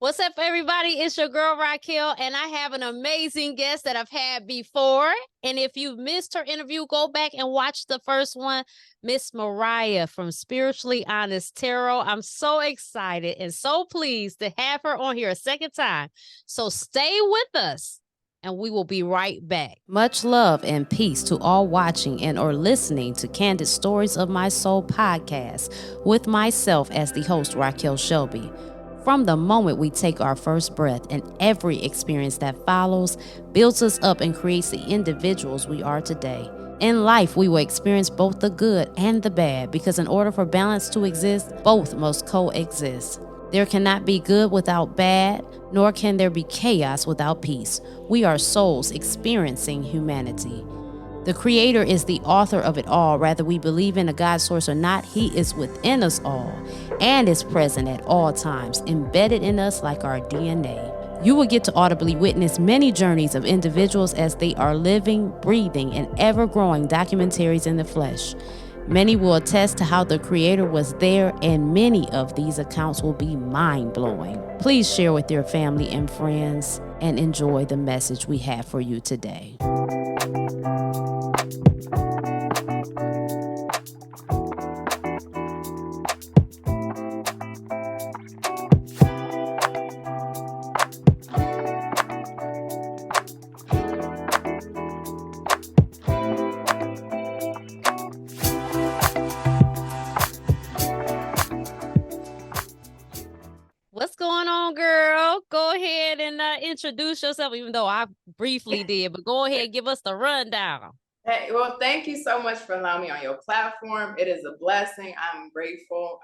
What's up, everybody? It's your girl, Racqi, and I have an amazing guest that I've had before. And if you've missed her interview, go back and watch the first one, Miss Mariah from Spiritually Honest Tarot. I'm so excited and so pleased to have her on here a second time. So stay with us, and we will be right back. Much love and peace to all watching and or listening to Candid Stories of My Soul podcast with myself as the host, Raquel Shelby. From the moment we take our first breath and every experience that follows builds us up and creates the individuals we are today. In life, we will experience both the good and the bad because in order for balance to exist, both must coexist. There cannot be good without bad, nor can there be chaos without peace. We are souls experiencing humanity. The Creator is the author of it all. Whether we believe in a God source or not, He is within us all and is present at all times, embedded in us like our DNA. You will get to audibly witness many journeys of individuals as they are living, breathing, and ever-growing documentaries in the flesh. Many will attest to how the Creator was there, and many of these accounts will be mind-blowing. Please share with your family and friends and enjoy the message we have for you today. What's going on, girl? Go ahead and introduce yourself, even though I briefly did, but go ahead and give us the rundown. Hey, well, thank you so much for allowing me on your platform. It is a blessing. I'm grateful.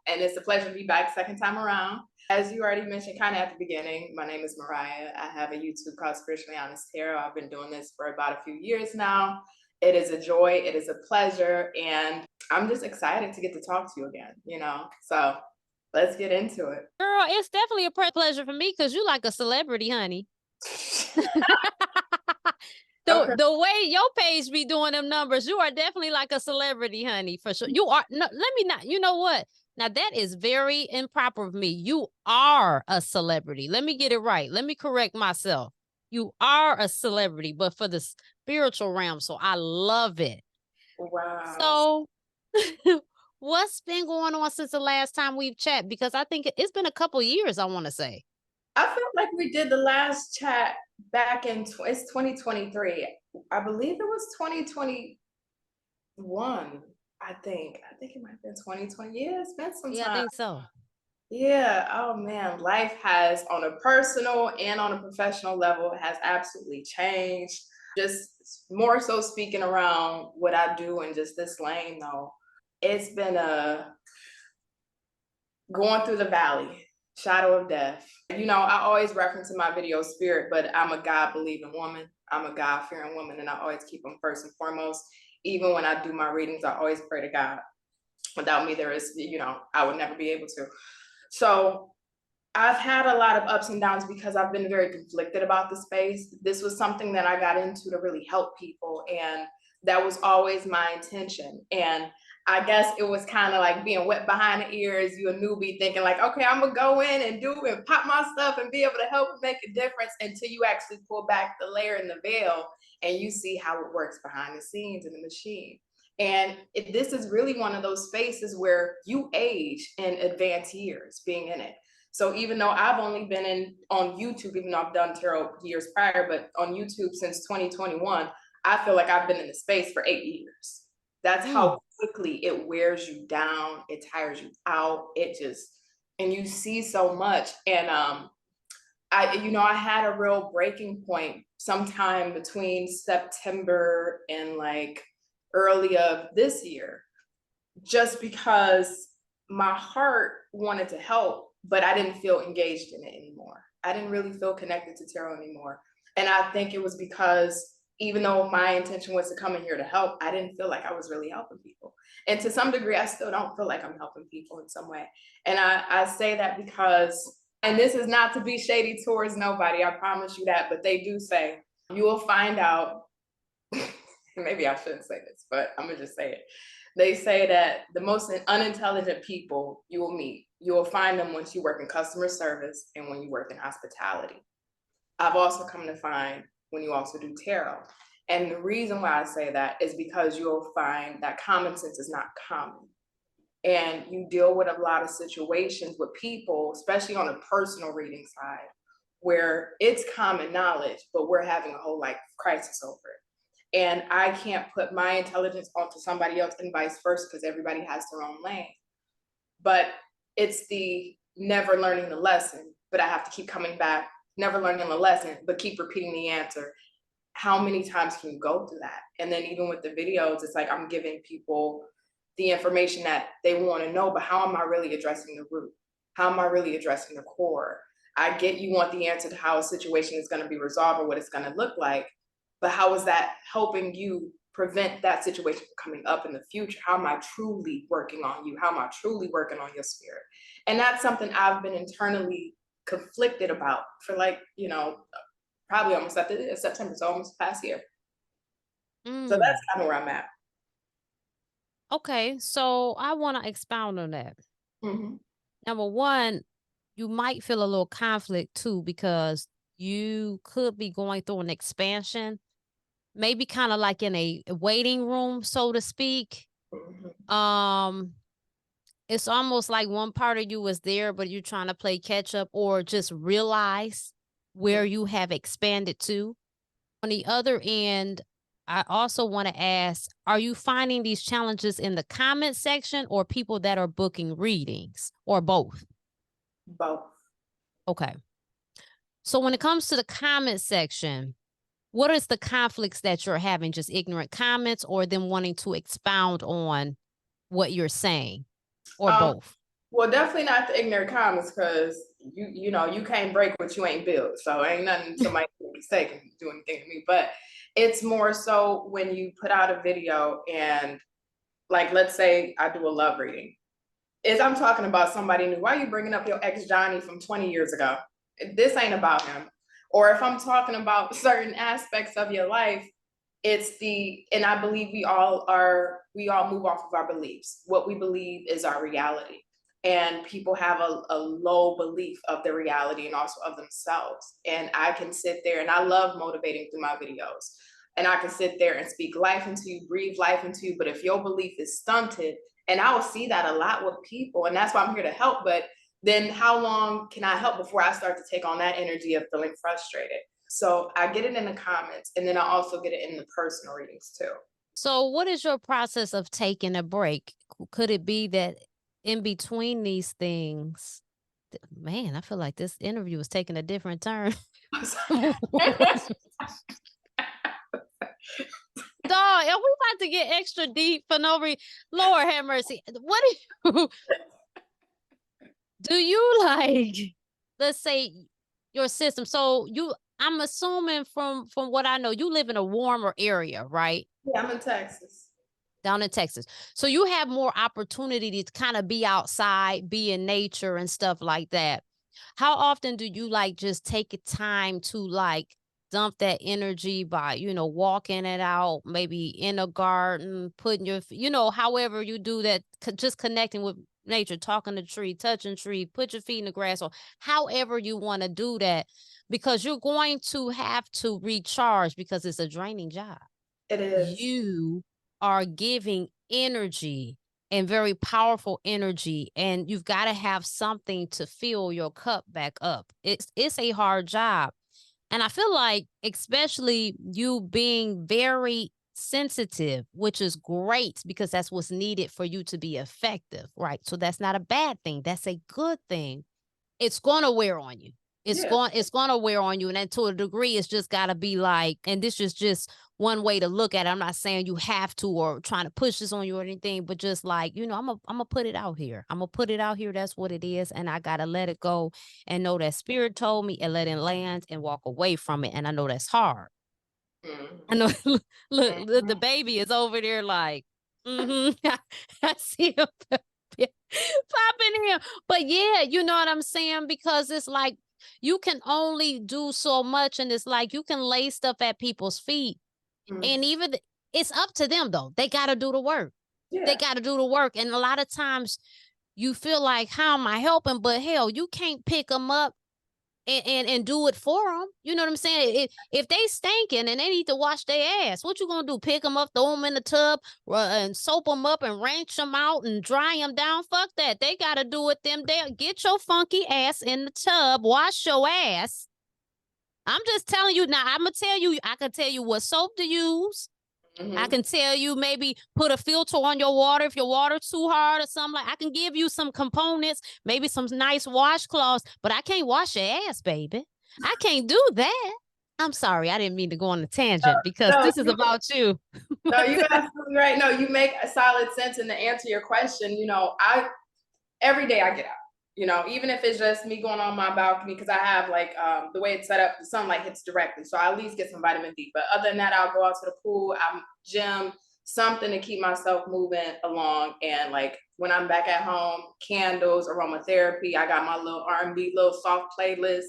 And it's a pleasure to be back second time around. As you already mentioned kind of at the beginning, my name is Mariah. I have a YouTube called Spiritually Honest Tarot. I've been doing this for about a few years now. It is a joy. It is a pleasure. And I'm just excited to get to talk to you again, So let's get into it. Girl, it's definitely a pleasure for me because you like a celebrity, honey. The way your page be doing them numbers, you are definitely like a celebrity, honey, for sure. You are. No, let me not. You know what? Now that is very improper of me. You are a celebrity. Let me get it right. Let me correct myself. You are a celebrity, but for the spiritual realm. So I love it. Wow. So what's been going on since the last time we've chatted? Because I think it's been a couple years, I want to say. I felt like we did the last chat back in it's 2023. I believe it was 2021. I think it might have been 2020. Yeah, it's been some Yeah, I time. think so. Yeah. Oh man, life has, on a personal and on a professional level, has absolutely changed. Just more so speaking around what I do in just this lane, though. It's been going through the valley, shadow of death. I always reference in my video spirit, but I'm a God-believing woman. I'm a God-fearing woman, and I always keep them first and foremost. Even when I do my readings, I always pray to God. Without me, I would never be able to. So I've had a lot of ups and downs because I've been very conflicted about the space. This was something that I got into to really help people, and that was always my intention. And I guess it was kind of like being wet behind the ears. You a newbie thinking like, okay, I'm gonna go in and do and pop my stuff and be able to help and make a difference, until you actually pull back the layer and the veil and you see how it works behind the scenes in the machine. And this is really one of those spaces where you age in advanced years being in it. So even though I've only been on YouTube, even though I've done tarot years prior, but on YouTube since 2021, I feel like I've been in the space for 8 years. That's how quickly it wears you down. It tires you out. And you see so much. And I had a real breaking point sometime between September and like early of this year, just because my heart wanted to help, but I didn't feel engaged in it anymore. I didn't really feel connected to tarot anymore. And I think it was because even though my intention was to come in here to help, I didn't feel like I was really helping people. And to some degree, I still don't feel like I'm helping people in some way. And I say that because, and this is not to be shady towards nobody, I promise you that, but they do say, you will find out, maybe I shouldn't say this, but I'm gonna just say it. They say that the most unintelligent people you will meet, you will find them once you work in customer service and when you work in hospitality. I've also come to find when you also do tarot. And the reason why I say that is because you'll find that common sense is not common. And you deal with a lot of situations with people, especially on a personal reading side, where it's common knowledge, but we're having a whole life crisis over it. And I can't put my intelligence onto somebody else and vice versa because everybody has their own lane. But it's the never learning the lesson, but I have to keep coming back, never learning the lesson, but keep repeating the answer. How many times can you go through that? And then even with the videos, it's like I'm giving people the information that they want to know, but how am I really addressing the root? How am I really addressing the core? I get you want the answer to how a situation is going to be resolved or what it's going to look like, but how is that helping you prevent that situation from coming up in the future? How am I truly working on you? How am I truly working on your spirit? And that's something I've been internally conflicted about for probably almost at the September, so almost past year. So that's kind of where I'm at. Okay, so I want to expound on that. Mm-hmm. Number one, you might feel a little conflict too, because you could be going through an expansion, maybe kind of like in a waiting room, so to speak. Mm-hmm. It's almost like one part of you is there, but you're trying to play catch up or just realize where you have expanded to. On the other end, I also want to ask, are you finding these challenges in the comment section or people that are booking readings or both? Both. Okay. So when it comes to the comment section, what is the conflicts that you're having? Just ignorant comments or them wanting to expound on what you're saying or both? Well, definitely not the ignorant comments because you can't break what you ain't built. So ain't nothing somebody can say can do anything to me. But it's more so when you put out a video and like, let's say I do a love reading. Is I'm talking about somebody new. Why are you bringing up your ex Johnny from 20 years ago? This ain't about him. Or if I'm talking about certain aspects of your life, and I believe we all move off of our beliefs. What we believe is our reality. And people have a low belief of their reality and also of themselves. And I can sit there and I love motivating through my videos. And I can sit there and speak life into you, breathe life into you. But if your belief is stunted, and I will see that a lot with people, and that's why I'm here to help. But then how long can I help before I start to take on that energy of feeling frustrated? So I get it in the comments, and then I also get it in the personal readings too. So what is your process of taking a break? Could it be that in between these things, man, I feel like this interview is taking a different turn. Dog, are we about to get extra deep for no reason? Lord have mercy. What do you like? Let's say your system. So I'm assuming from what I know, you live in a warmer area, right? Yeah, I'm in Texas. Down in Texas. So you have more opportunity to kind of be outside, be in nature and stuff like that. How often do you like just take time to like dump that energy by, walking it out, maybe in a garden, putting your, however you do that, just connecting with nature, talking to tree, touching tree, put your feet in the grass, or however you want to do that, because you're going to have to recharge because it's a draining job. It is. You are giving energy and very powerful energy, and you've got to have something to fill your cup back up. It's a hard job. And I feel like, especially you being very sensitive, which is great because that's what's needed for you to be effective, right? So that's not a bad thing. That's a good thing. It's going to wear on you. It's going to wear on you. And then to a degree, it's just got to be like, and this is just one way to look at it. I'm not saying you have to or trying to push this on you or anything, but just like, I'm going to put it out here. I'm going to put it out here. That's what it is. And I got to let it go and know that spirit told me and let it land and walk away from it. And I know that's hard. Mm-hmm. I know, look, the baby is over there like, I see him popping in. But yeah, you know what I'm saying? Because it's like you can only do so much, and it's like you can lay stuff at people's feet. Mm-hmm. And even it's up to them though. They gotta do the work. Yeah. They got to do the work. And a lot of times you feel like, how am I helping? But hell, you can't pick them up and do it for them. You know what I'm saying? If they stinking and they need to wash their ass, what you gonna do? Pick them up, throw them in the tub, and soap them up and rinse them out and dry them down? Fuck that. They gotta do it them there. Get your funky ass in the tub, wash your ass. I'm just telling you now. I'm gonna tell you. I can tell you what soap to use. I can tell you maybe put a filter on your water if your water too hard or something. Like, I can give you some components, maybe some nice washcloths, but I can't wash your ass, baby. I can't do that. I'm sorry, I didn't mean to go on a tangent because No, this is about you. no, you're absolutely right. No, you make a solid sense. And to answer your question, you know, every day I get out. You know, even if it's just me going on my balcony, because I have like the way it's set up, the sunlight hits directly, so I at least get some vitamin D. But other than that, I'll go out to the pool, I'm gym, something to keep myself moving along. And like when I'm back at home, candles, aromatherapy. I got my little R&B, little soft playlist,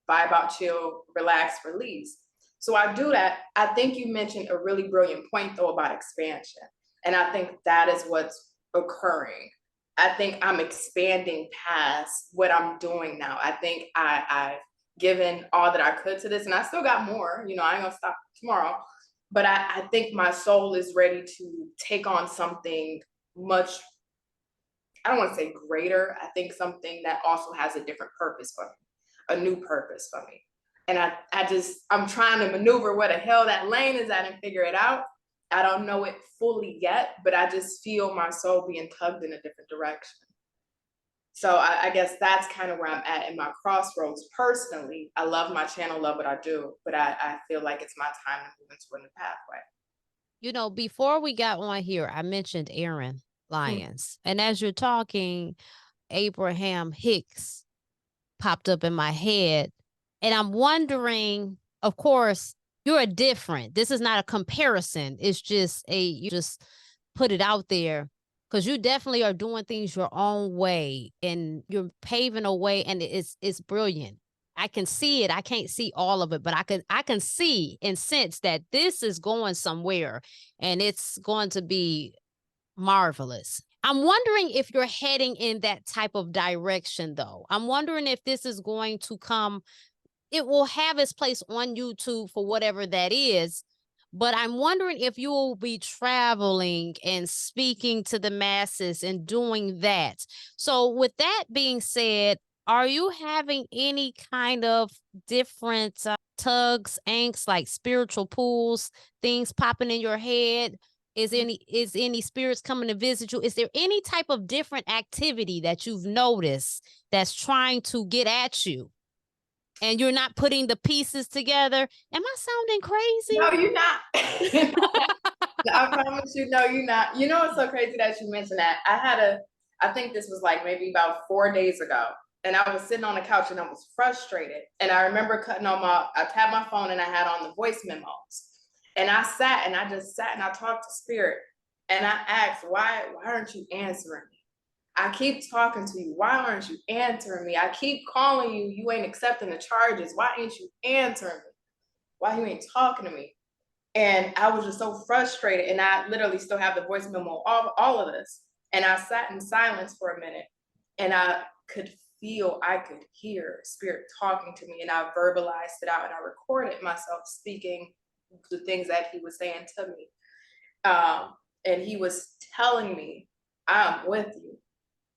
vibe out, chill, relax, release. So I do that. I think you mentioned a really brilliant point though about expansion, and I think that is what's occurring. I think I'm expanding past what I'm doing now. I think I've given all that I could to this, and I still got more. You know, I ain't gonna stop tomorrow, but I think my soul is ready to take on something much, I don't want to say greater. I think something that also has a different purpose for me, a new purpose for me. And I'm trying to maneuver where the hell that lane is at and figure it out. I don't know it fully yet, but I just feel my soul being tugged in a different direction. So I guess that's kind of where I'm at in my crossroads personally. I love my channel, love what I do, but I feel like it's my time to move into a new pathway. You know, before we got on here, I mentioned Aaron Lyons. And as you're talking, Abraham Hicks popped up in my head. And I'm wondering, of course, you're different. This is not a comparison. It's just you just put it out there because you definitely are doing things your own way and you're paving a way, and it's brilliant. I can see it. I can't see all of it, but I can see and sense that this is going somewhere and it's going to be marvelous. I'm wondering if you're heading in that type of direction, though. I'm wondering if this is going to come, it will have its place on YouTube for whatever that is. But I'm wondering if you will be traveling and speaking to the masses and doing that. So with that being said, are you having any kind of different tugs, angst, like spiritual pulls, things popping in your head? Is any spirits coming to visit you? Is there any type of different activity that you've noticed that's trying to get at you and you're not putting the pieces together? Am I sounding crazy? No, you're not. I promise you, no, you're not. You know, it's so crazy that you mentioned that. I think this was like maybe about 4 days ago. And I was sitting on the couch and I was frustrated. And I remember I tapped my phone and I had on the voice memos. And I just sat and I talked to Spirit. And I asked, why aren't you answering me? I keep talking to you. Why aren't you answering me? I keep calling you. You ain't accepting the charges. Why ain't you answering me? Why you ain't talking to me? And I was just so frustrated. And I literally still have the voice memo of all of this. And I sat in silence for a minute and I could hear Spirit talking to me, and I verbalized it out and I recorded myself speaking the things that he was saying to me. And he was telling me, I'm with you.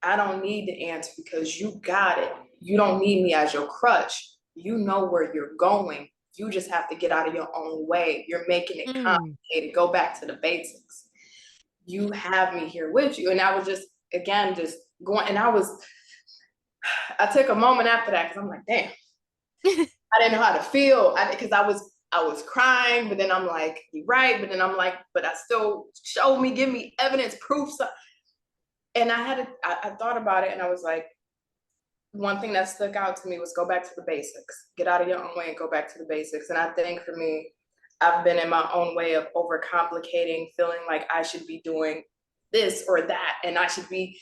I don't need the answer because you got it. You don't need me as your crutch. You know where you're going. You just have to get out of your own way. You're making it complicated. Go back to the basics. You have me here with you. And I was just going, and I took a moment after that because I'm like, damn, I didn't know how to feel. Because I was crying, but then I'm like, you're right. But then I'm like, but I still give me evidence, proof. And I thought about it and I was like, one thing that stuck out to me was go back to the basics, get out of your own way and go back to the basics. And I think for me, I've been in my own way of overcomplicating, feeling like I should be doing this or that. And I should be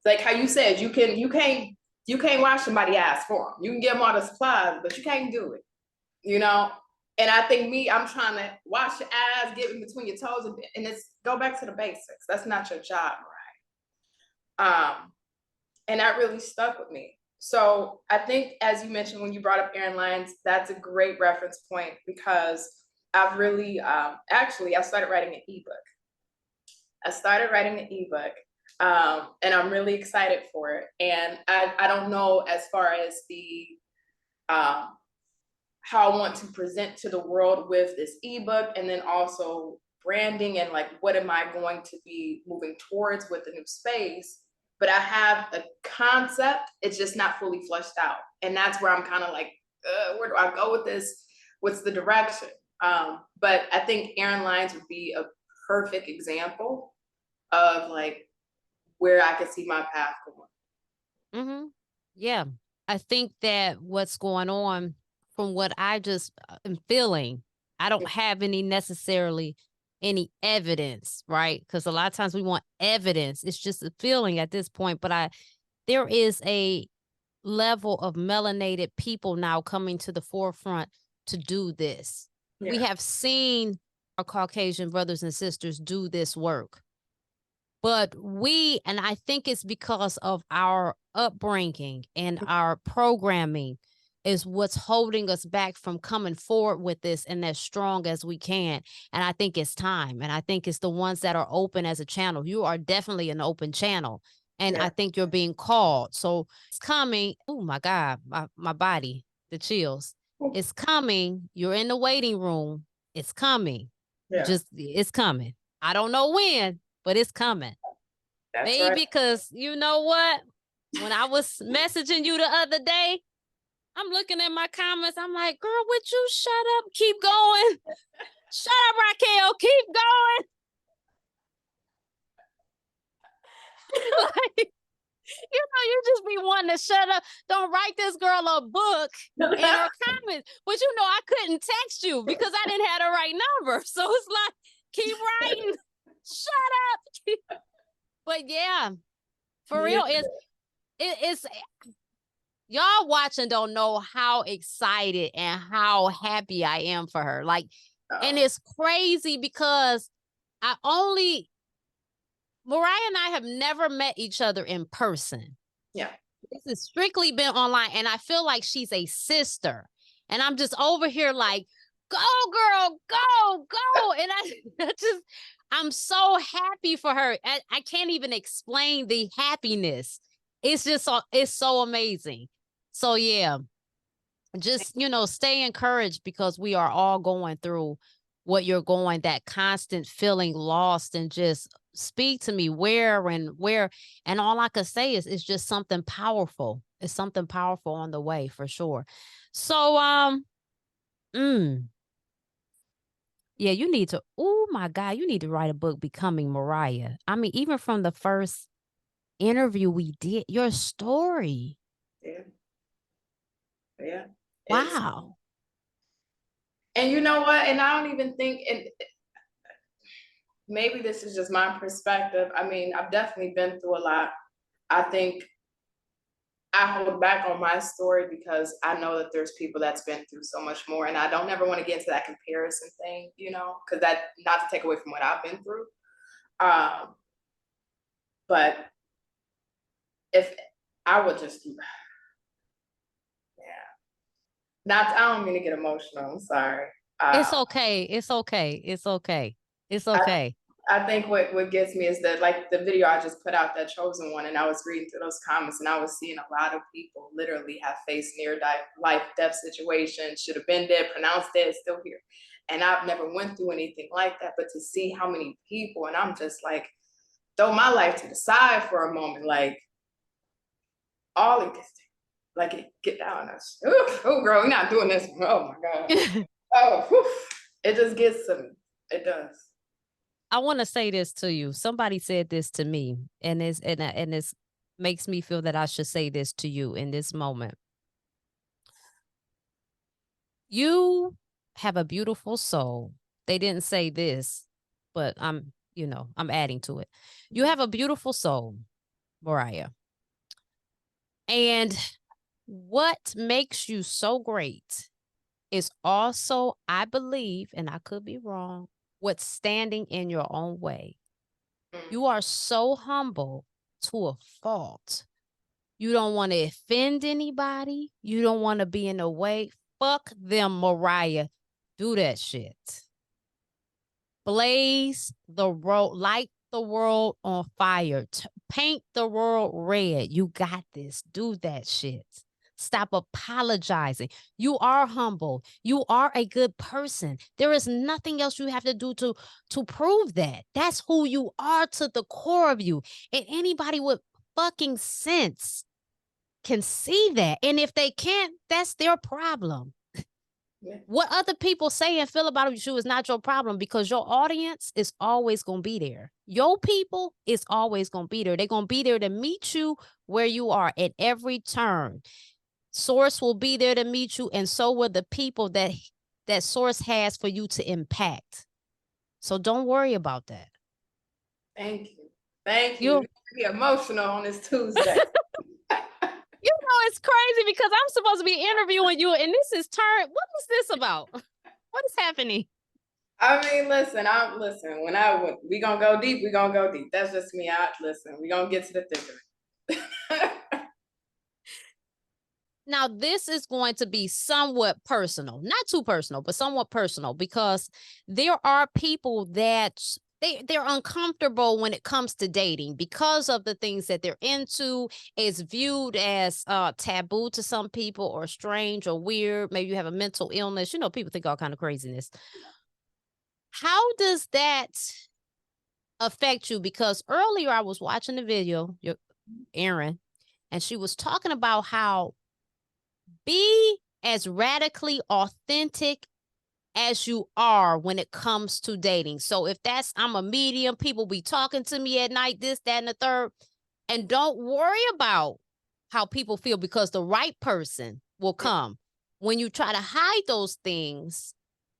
like how you said, you can't wash somebody's ass for them. You can give them all the supplies, but you can't do it, you know? And I think I'm trying to wash your ass, get in between your toes, and it's go back to the basics. That's not your job, right? And that really stuck with me. So I think, as you mentioned, when you brought up Aaron Lyons, that's a great reference point, because I've really, actually, I started writing an ebook. And I'm really excited for it. And I don't know, as far as the how I want to present to the world with this ebook, and then also branding, and like, what am I going to be moving towards with the new space. But I have a concept, it's just not fully fleshed out. And that's where I'm kind of like, where do I go with this? What's the direction? But I think Aaron Lyons would be a perfect example of like where I could see my path going. Mm-hmm. Yeah. I think that what's going on, from what I just am feeling, I don't have necessarily any evidence, right? Because a lot of times we want evidence. It's just a feeling at this point. But there is a level of melanated people now coming to the forefront to do this. Yeah. We have seen our Caucasian brothers and sisters do this work. But and I think it's because of our upbringing and our programming is what's holding us back from coming forward with this and as strong as we can. And I think it's time. And I think it's the ones that are open as a channel. You are definitely an open channel. And yeah. I think you're being called. So it's coming. Oh my God, my body, the chills. It's coming. You're in the waiting room. It's coming. Yeah. It's coming. I don't know when, but it's coming. That's maybe right. Because you know what? When I was messaging you the other day, I'm looking at my comments. I'm like, girl, would you shut up? Keep going. Shut up, Raquel. Keep going. Like, you just be wanting to shut up. Don't write this girl a book in her comments. But I couldn't text you because I didn't have the right number. So it's like, keep writing. Shut up. But yeah, for real, it's y'all watching don't know how excited and how happy I am for her. Like, and it's crazy because Mariah and I have never met each other in person. Yeah. This has strictly been online, and I feel like she's a sister. And I'm just over here like, go girl, go. And I'm so happy for her. I can't even explain the happiness. It's so amazing. So yeah, just, stay encouraged, because we are all going through what you're going, that constant feeling lost, and just speak to me where. And all I could say is it's just something powerful. It's something powerful on the way for sure. So, yeah, you need to, oh my God, you need to write a book, Becoming Mariah. I mean, even from the first interview we did, your story. Yeah. Yeah. Wow. And you know what? And I don't even think, and maybe this is just my perspective. I mean, I've definitely been through a lot. I think I hold back on my story because I know that there's people that's been through so much more, and I don't ever want to get into that comparison thing, because that, not to take away from what I've been through. But if I would just, I don't mean to get emotional. I'm sorry. It's okay. It's okay. It's okay. It's okay. I think what gets me is that, like, the video I just put out, that Chosen One, and I was reading through those comments, and I was seeing a lot of people literally have faced near life death situations, should have been dead, pronounced dead, still here. And I've never went through anything like that, but to see how many people, and I'm just like, throw my life to the side for a moment, like, all of this, like, get down us. Oh, girl, we're not doing this. Oh my God. It just gets to me. It does. I want to say this to you. Somebody said this to me, and it's makes me feel that I should say this to you in this moment. You have a beautiful soul. They didn't say this, but I'm adding to it. You have a beautiful soul, Mariah. And what makes you so great is also, I believe, and I could be wrong, what's standing in your own way. You are so humble to a fault. You don't want to offend anybody. You don't want to be in the way. Fuck them, Mariah. Do that shit. Blaze the road, light the world on fire, paint the world red. You got this. Do that shit. Stop apologizing. You are humble. You are a good person. There is nothing else you have to do to prove that. That's who you are to the core of you. And anybody with fucking sense can see that. And if they can't, that's their problem. Yeah. What other people say and feel about you is not your problem, because your audience is always going to be there. Your people is always going to be there. They're going to be there to meet you where you are at every turn. Source will be there to meet you, and so will the people that Source has for you to impact. So don't worry about that. Thank you. Thank you. You be emotional on this Tuesday. You know, it's crazy because I'm supposed to be interviewing you, and this is turn. What is this about? What is happening? I mean, listen, when we gonna go deep, we gonna go deep. That's just me. We gonna get to the thick of it. Now, this is going to be somewhat personal, not too personal, but somewhat personal, because there are people that they're uncomfortable when it comes to dating because of the things that they're into. Is viewed as taboo to some people, or strange or weird. Maybe you have a mental illness. You know, people think all kind of craziness. How does that affect you? Because earlier I was watching the video, Erin, and she was talking about how be as radically authentic as you are when it comes to dating. So if I'm a medium, people be talking to me at night, this, that, and the third, and don't worry about how people feel, because the right person will come. When you try to hide those things,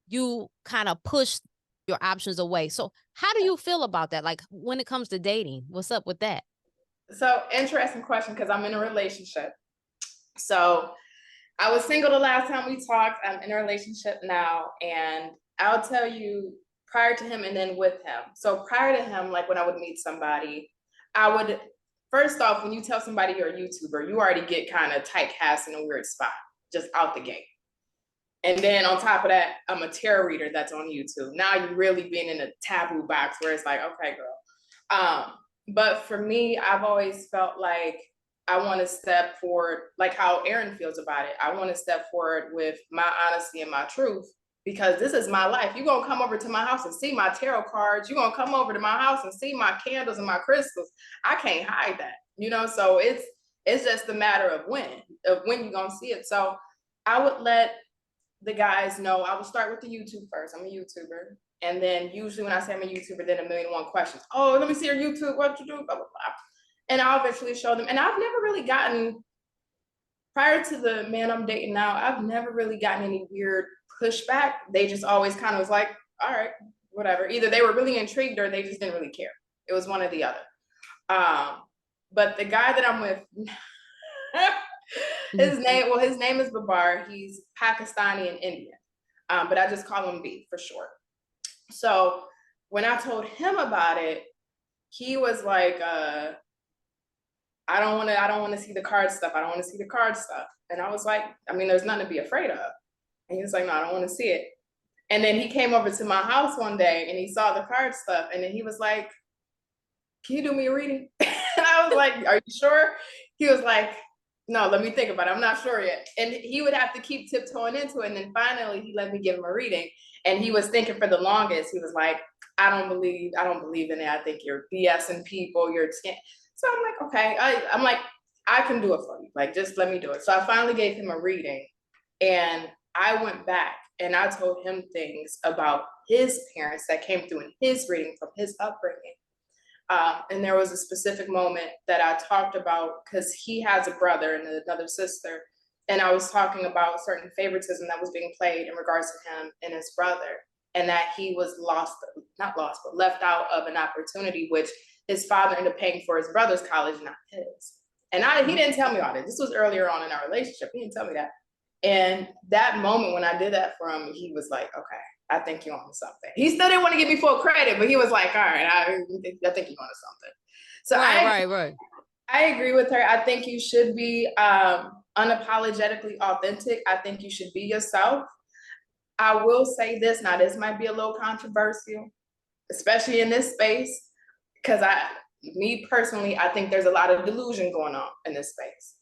you kind of push your options away. So how do you feel about that? Like when it comes to dating, what's up with that? So interesting question, because I'm in a relationship. So I was single the last time we talked. I'm in a relationship now, and I'll tell you, prior to him and then with him. So prior to him, like when I would meet somebody, I would, first off, when you tell somebody you're a YouTuber, you already get kind of typecast in a weird spot, just out the gate. And then on top of that, I'm a tarot reader that's on YouTube. Now you're really being in a taboo box where it's like, okay, girl. But for me, I've always felt like I want to step forward, like how Erin feels about it. I want to step forward with my honesty and my truth, because this is my life. You're going to come over to my house and see my tarot cards. You're going to come over to my house and see my candles and my crystals. I can't hide that, you know? So it's just a matter of when you're going to see it. So I would let the guys know. I would start with the YouTube first. I'm a YouTuber. And then usually when I say I'm a YouTuber, then 1,000,001 questions. Oh, let me see your YouTube. What you do? Blah, blah, blah. And I'll eventually show them. And I've never really gotten, prior to the man I'm dating now, I've never really gotten any weird pushback. They just always kind of was like, all right, whatever. Either they were really intrigued or they just didn't really care. It was one or the other. But the guy that I'm with, his name is Babar. He's Pakistani and Indian. But I just call him B for short. So when I told him about it, he was like, I don't want to see the card stuff. I don't want to see the card stuff. And I was like, I mean, there's nothing to be afraid of. And he was like, no, I don't want to see it. And then he came over to my house one day and he saw the card stuff. And then he was like, can you do me a reading? And I was like, are you sure? He was like, no, let me think about it. I'm not sure yet. And he would have to keep tiptoeing into it. And then finally he let me give him a reading. And he was thinking for the longest, he was like, I don't believe in it. I think you're BSing people, you're scamming. So I'm like, okay. I'm like, I can do it for you. Like, just let me do it. So I finally gave him a reading, and I went back and I told him things about his parents that came through in his reading from his upbringing. And there was a specific moment that I talked about, because he has a brother and another sister. And I was talking about certain favoritism that was being played in regards to him and his brother, and that he was left out of an opportunity, which his father ended up paying for his brother's college, not his. And he didn't tell me all this. This was earlier on in our relationship. He didn't tell me that. And that moment when I did that for him, he was like, okay, I think you're on something. He still didn't want to give me full credit, but he was like, all right, I think you're on something. So Right. I agree with her. I think you should be unapologetically authentic. I think you should be yourself. I will say this, now this might be a little controversial, especially in this space, because me personally, I think there's a lot of delusion going on in this space.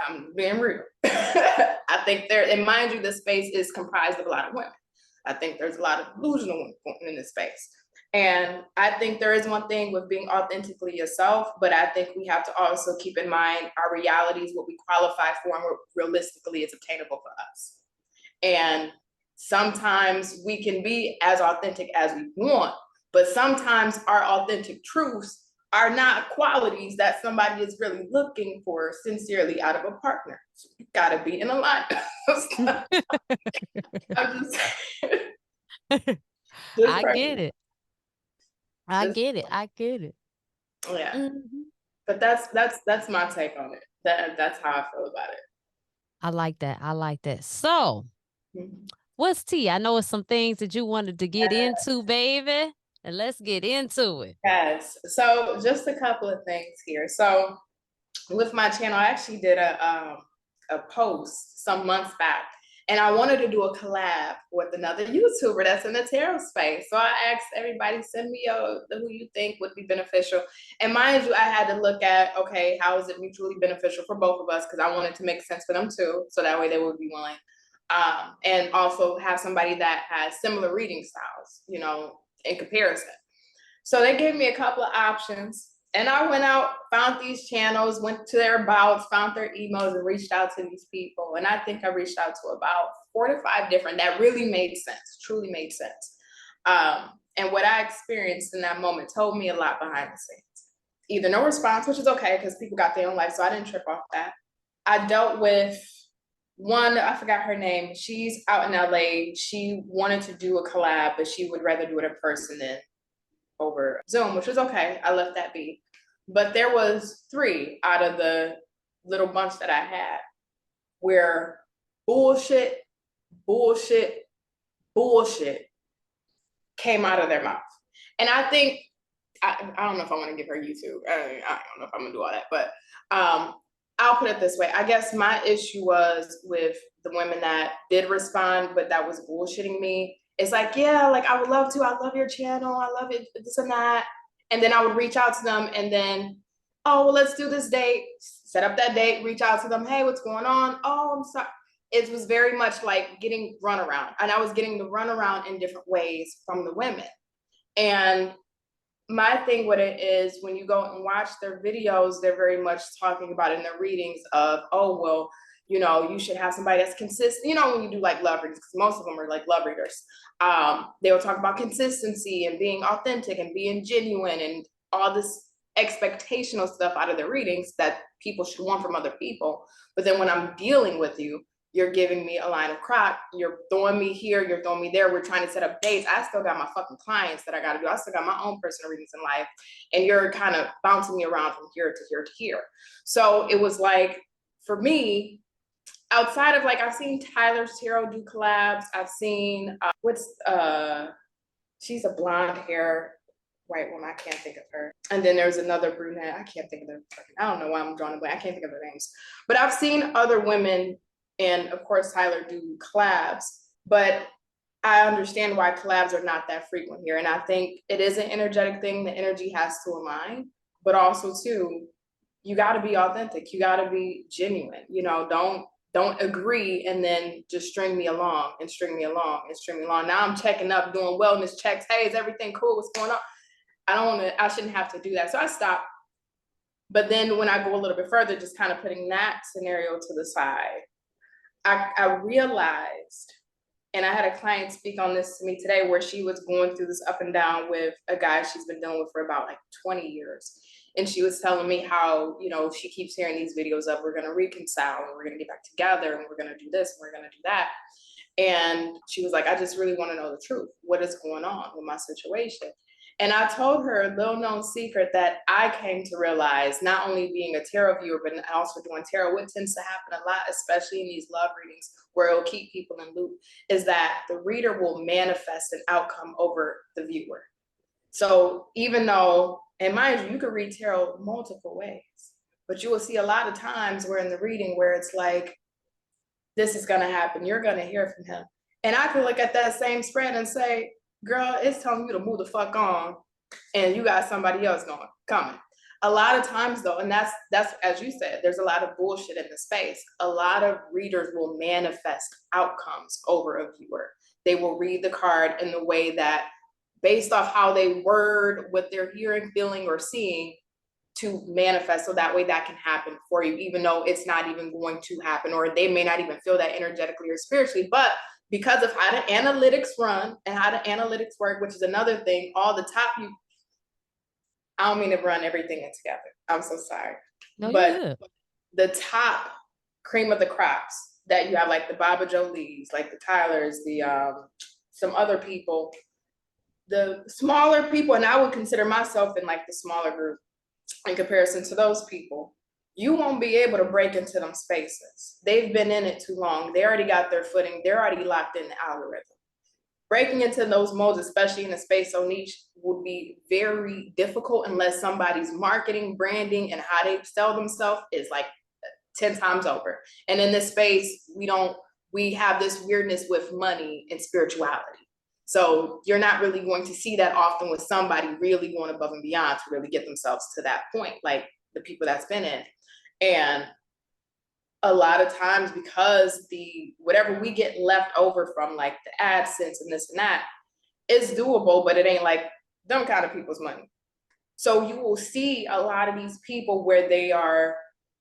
I'm being real. I think and mind you, this space is comprised of a lot of women. I think there's a lot of delusional women in this space. And I think there is one thing with being authentically yourself, but I think we have to also keep in mind our realities, what we qualify for, and what realistically is obtainable for us. And sometimes we can be as authentic as we want, but sometimes our authentic truths are not qualities that somebody is really looking for sincerely out of a partner. So you gotta be in alignment. I'm just I get it. I get it. Yeah. Mm-hmm. But that's my take on it. That's how I feel about it. I like that. So, what's tea? I know it's some things that you wanted to get into, baby. And let's get into it. Yes. So just a couple of things here. So with my channel, I actually did a post some months back, and I wanted to do a collab with another YouTuber that's in the tarot space. So I asked everybody, send me who you think would be beneficial. And mind you, I had to look at, okay, how is it mutually beneficial for both of us? Because I wanted to make sense for them too, so that way they would be willing. And also have somebody that has similar reading styles, you know, in comparison. So they gave me a couple of options. And I went out, found these channels, went to their abouts, found their emails, and reached out to these people. And I think I reached out to about 4 to 5 different that really made sense, truly made sense. And what I experienced in that moment told me a lot behind the scenes. Either no response, which is okay because people got their own life, so I didn't trip off that. I dealt with one, I forgot her name. She's out in LA. She wanted to do a collab, but she would rather do it in person than over Zoom, which was okay. I left that be. But there was 3 out of the little bunch that I had where bullshit came out of their mouth. And I think, I don't know if I want to give her YouTube. I don't know if I'm gonna do all that, but I'll put it this way. I guess my issue was with the women that did respond, but that was bullshitting me. It's like, yeah, like I would love to. I love your channel. I love it, this and that. And then I would reach out to them and then, oh, well, let's do this date. Set up that date, reach out to them. Hey, what's going on? Oh, I'm sorry. It was very much like getting runaround. And I was getting the runaround in different ways from the women. And my thing with it is when you go and watch their videos, they're very much talking about in their readings of, oh, well, you know, you should have somebody that's consistent. You know, when you do like love readings, because most of them are like love readers, they will talk about consistency and being authentic and being genuine and all this expectational stuff out of their readings that people should want from other people. But then when I'm dealing with you, you're giving me a line of crap. You're throwing me here. You're throwing me there. We're trying to set up dates. I still got my fucking clients that I got to do. I still got my own personal readings in life. And you're kind of bouncing me around from here to here to here. So it was like, for me, outside of like, I've seen Tyler's Tarot do collabs. I've seen, she's a blonde hair white woman. I can't think of her. And then there's another brunette. I can't think of I don't know why I'm drawing a blank. I can't think of their names. But I've seen other women, and of course Tyler, do collabs, but I understand why collabs are not that frequent here. And I think it is an energetic thing. The energy has to align, but also too, you got to be authentic. You got to be genuine. You know, don't agree and then just string me along and string me along and string me along. Now I'm checking up, doing wellness checks. Hey, is everything cool? What's going on? I shouldn't have to do that. So I stopped. But then when I go a little bit further, just kind of putting that scenario to the side, I realized, and I had a client speak on this to me today, where she was going through this up and down with a guy she's been dealing with for about like 20 years. And she was telling me how, you know, she keeps hearing these videos of, we're going to reconcile and we're going to get back together and we're going to do this and we're going to do that. And she was like, I just really want to know the truth. What is going on with my situation? And I told her a little known secret that I came to realize, not only being a tarot viewer, but also doing tarot. What tends to happen a lot, especially in these love readings where it'll keep people in loop, is that the reader will manifest an outcome over the viewer. So even though, and mind you, you can read tarot multiple ways, but you will see a lot of times where in the reading where it's like, this is going to happen, you're going to hear from him. And I can look at that same spread and say, girl, it's telling you to move the fuck on, and you got somebody else coming. A lot of times though, and that's as you said, there's a lot of bullshit in the space. A lot of readers will manifest outcomes over a viewer. They will read the card in the way that, based off how they word what they're hearing, feeling, or seeing, to manifest, so that way that can happen for you, even though it's not even going to happen, or they may not even feel that energetically or spiritually. But because of how the analytics run and how the analytics work, which is another thing, all the top, I don't mean to run everything in together, I'm so sorry. No, but the top cream of the crops that you have, like the Baba Jolie's, like the Tylers, the some other people, the smaller people, and I would consider myself in like the smaller group in comparison to those people, you won't be able to break into them spaces. They've been in it too long. They already got their footing. They're already locked in the algorithm. Breaking into those modes, especially in a space so niche, would be very difficult unless somebody's marketing, branding, and how they sell themselves is like 10 times over. And in this space, we have this weirdness with money and spirituality. So you're not really going to see that often with somebody really going above and beyond to really get themselves to that point, like the people that's been in. And a lot of times, because whatever we get left over from like the AdSense and this and that is doable, but it ain't like them kind of people's money. So you will see a lot of these people where they are,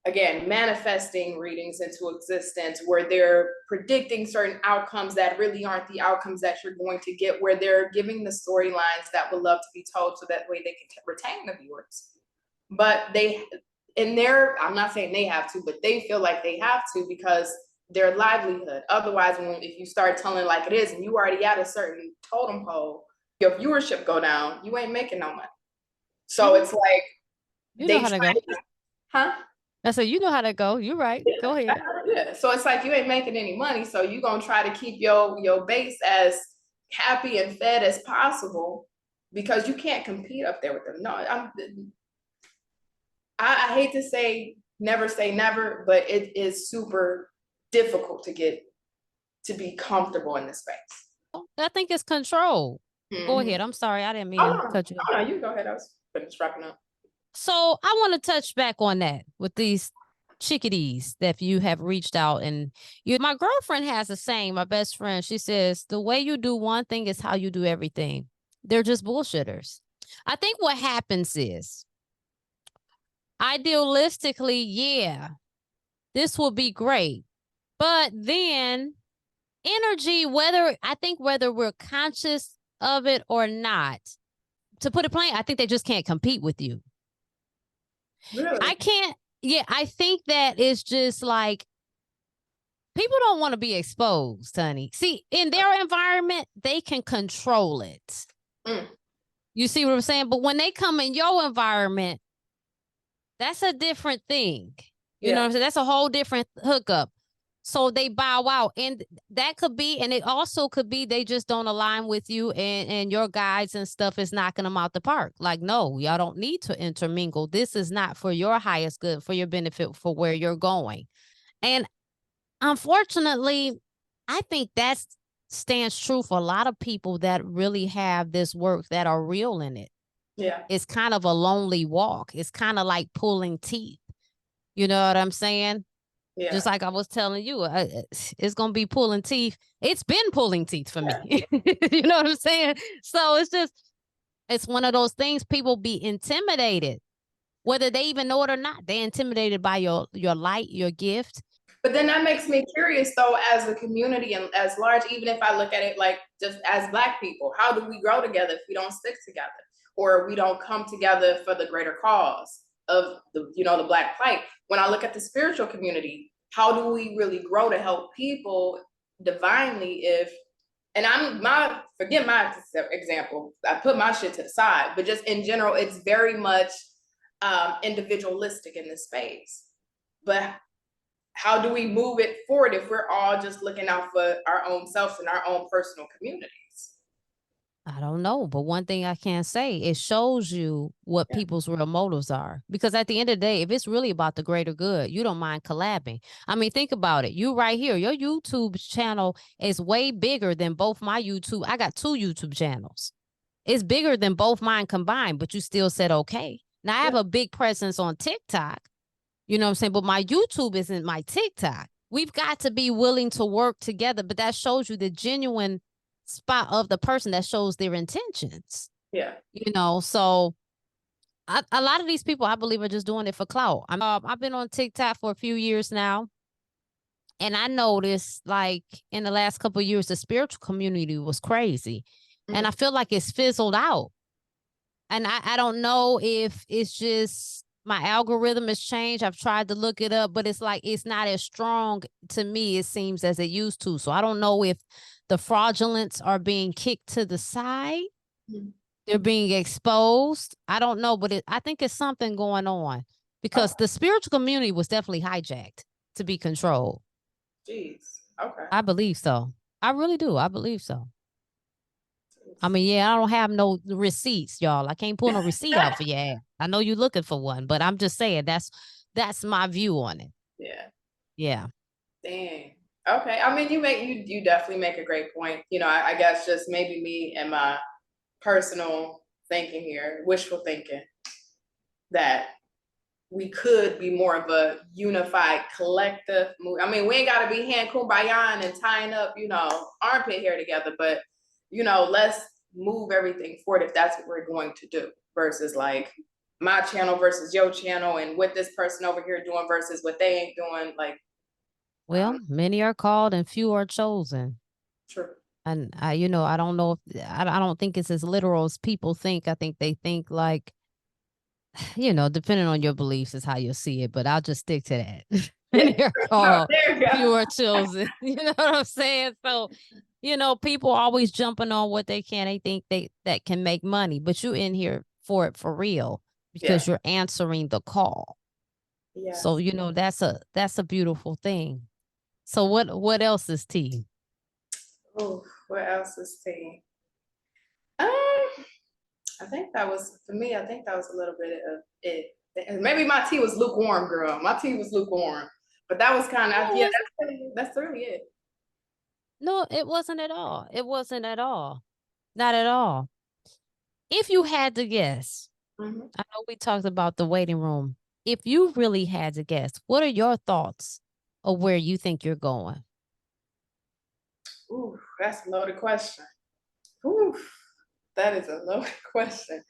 again, manifesting readings into existence, where they're predicting certain outcomes that really aren't the outcomes that you're going to get, where they're giving the storylines that would love to be told so that way they can retain the viewers. But I'm not saying they have to, but they feel like they have to because their livelihood. Otherwise, if you start telling like it is and you already at a certain totem pole, your viewership go down, you ain't making no money. So it's like, you know how to go. Huh? I said, you know how to go. You're right. Yeah, go ahead. Yeah. So it's like you ain't making any money. So you're going to try to keep your base as happy and fed as possible because you can't compete up there with them. No, I hate to say never, but it is super difficult to be comfortable in this space. I think it's control. Go ahead. I'm sorry. I didn't mean to cut you. Oh, no, you go ahead. I was finished wrapping up. So I want to touch back on that with these chickadees that you have reached out, and my girlfriend has a saying, my best friend, she says, the way you do one thing is how you do everything. They're just bullshitters. I think what happens is, idealistically, yeah, this will be great. But then energy, whether we're conscious of it or not, to put it plain, I think they just can't compete with you. Really? I can't. Yeah, I think that is just like, people don't want to be exposed, honey. See, in their environment, they can control it. You see what I'm saying? But when they come in your environment, that's a different thing. You know what I'm saying? That's a whole different hookup. So they bow out, and that could be, and it also could be they just don't align with you, and your guides and stuff is knocking them out the park. Like, no, y'all don't need to intermingle. This is not for your highest good, for your benefit, for where you're going. And unfortunately, I think that stands true for a lot of people that really have this work, that are real in it. Yeah. It's kind of a lonely walk. It's kind of like pulling teeth. You know what I'm saying? Yeah. Just like I was telling you, it's going to be pulling teeth. It's been pulling teeth for me. You know what I'm saying? So it's one of those things, people be intimidated, whether they even know it or not. They're intimidated by your light, your gift. But then that makes me curious, though, as a community and as large, even if I look at it like just as Black people, how do we grow together if we don't stick together, or we don't come together for the greater cause of the Black plight? When I look at the spiritual community, how do we really grow to help people divinely if and forget my example, I put my shit to the side, but just in general, it's very much individualistic in this space. But how do we move it forward if we're all just looking out for our own selves and our own personal communities? I don't know, but one thing I can say, it shows you what people's real motives are. Because at the end of the day, if it's really about the greater good, you don't mind collabing. I mean, think about it. You right here, your YouTube channel is way bigger than both my YouTube. I got 2 YouTube channels. It's bigger than both mine combined, but you still said okay. Now I have a big presence on TikTok. You know what I'm saying? But my YouTube isn't my TikTok. We've got to be willing to work together, but that shows you the genuine spot of the person, that shows their intentions. Yeah. You know, so a lot of these people, I believe, are just doing it for clout. I've been on TikTok for a few years now. And I noticed, like, in the last couple of years, the spiritual community was crazy. And I feel like it's fizzled out. And I don't know if it's just my algorithm has changed. I've tried to look it up, but it's like it's not as strong to me, it seems, as it used to. So I don't know if the fraudulence are being kicked to the side. They're being exposed. I don't know, but I think it's something going on, because the spiritual community was definitely hijacked to be controlled. Jeez. Okay. I believe so. I really do. I believe so. I mean, yeah, I don't have no receipts, y'all. I can't pull no receipt out for your ass. I know you're looking for one, but I'm just saying that's my view on it. Yeah. Yeah. Dang. Okay. I mean, you definitely make a great point. You know, I guess just maybe me and my personal thinking here, wishful thinking, that we could be more of a unified collective move. I mean, we ain't got to be hand kumbaya and tying up, you know, armpit hair together, but, you know, let's move everything forward if that's what we're going to do, versus like my channel versus your channel and what this person over here doing versus what they ain't doing. Like, Well, many are called and few are chosen. true. And I don't know if I don't think it's as literal as people think. I think they think like, depending on your beliefs is how you'll see it, but I'll just stick to that. Many are called, few are chosen. You know what I'm saying? So, people always jumping on what they can. They think that can make money, but you in here for it for real, because you're answering the call. Yeah. So, that's a beautiful thing. So what else is tea? Oh, what else is tea? I think that was, for me, I think that was a little bit of it. Maybe my tea was lukewarm, girl. My tea was lukewarm. But that was kind of, that's really it. No, it wasn't at all. It wasn't at all. Not at all. If you had to guess, I know we talked about the waiting room. If you really had to guess, what are your thoughts of where you think you're going? Ooh, that's a loaded question. Ooh, that is a loaded question.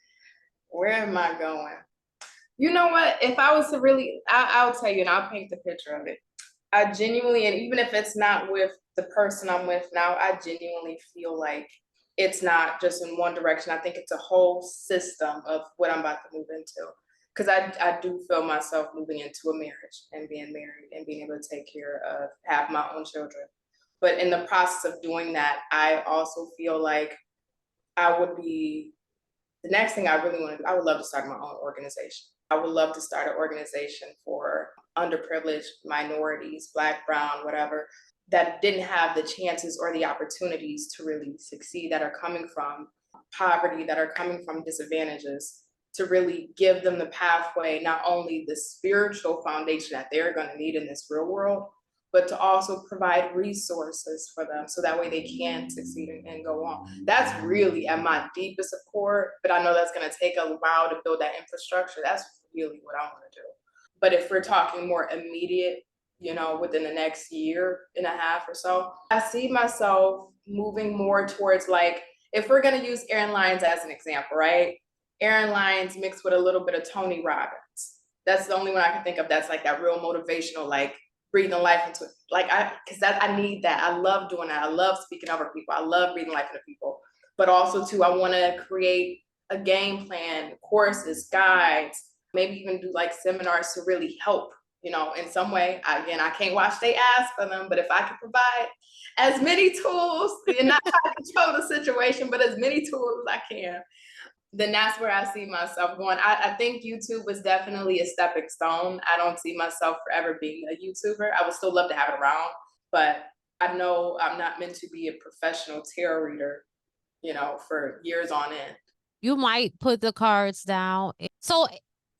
Where am I going? You know what? If I was to really, I'll tell you and I'll paint the picture of it. I genuinely, and even if it's not with the person I'm with now, I genuinely feel like it's not just in one direction. I think it's a whole system of what I'm about to move into. Because I do feel myself moving into a marriage and being married and being able to take care of, have my own children. But in the process of doing that, I also feel like I would be, the next thing I really want to do, I would love to start my own organization. I would love to start an organization for underprivileged minorities, Black, brown, whatever, that didn't have the chances or the opportunities to really succeed, that are coming from poverty, that are coming from disadvantages, to really give them the pathway, not only the spiritual foundation that they're going to need in this real world, but to also provide resources for them so that way they can succeed and go on. That's really at my deepest of core, but I know that's going to take a while to build that infrastructure. That's really what I want to do. But if we're talking more immediate, within the next year and a half or so, I see myself moving more towards, like, if we're going to use Aaron Lyons as an example, right? Aaron Lyons mixed with a little bit of Tony Robbins. That's the only one I can think of that's like that real motivational, like, breathing life into it. Like, because I need that. I love doing that. I love speaking over people. I love breathing life into people. But also too, I want to create a game plan, courses, guides, maybe even do like seminars to really help you know, in some way. Again, I can't wash their ass for them, but if I can provide as many tools and not try to control the situation, but as many tools as I can, then that's where I see myself going. I think YouTube was definitely a stepping stone. I don't see myself forever being a YouTuber. I would still love to have it around, but I know I'm not meant to be a professional tarot reader, you know, for years on end. You might put the cards down. So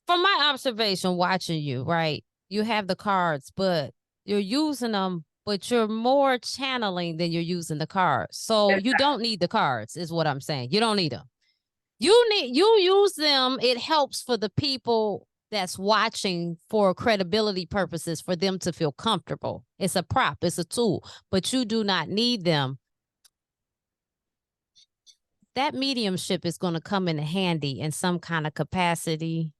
from my observation watching you, right, you have the cards, but you're using them, but you're more channeling than you're using the cards. So you don't need the cards is what I'm saying. You don't need them. You use them. It helps for the people that's watching for credibility purposes, for them to feel comfortable. It's a prop, it's a tool, but you do not need them. That mediumship is going to come in handy in some kind of capacity.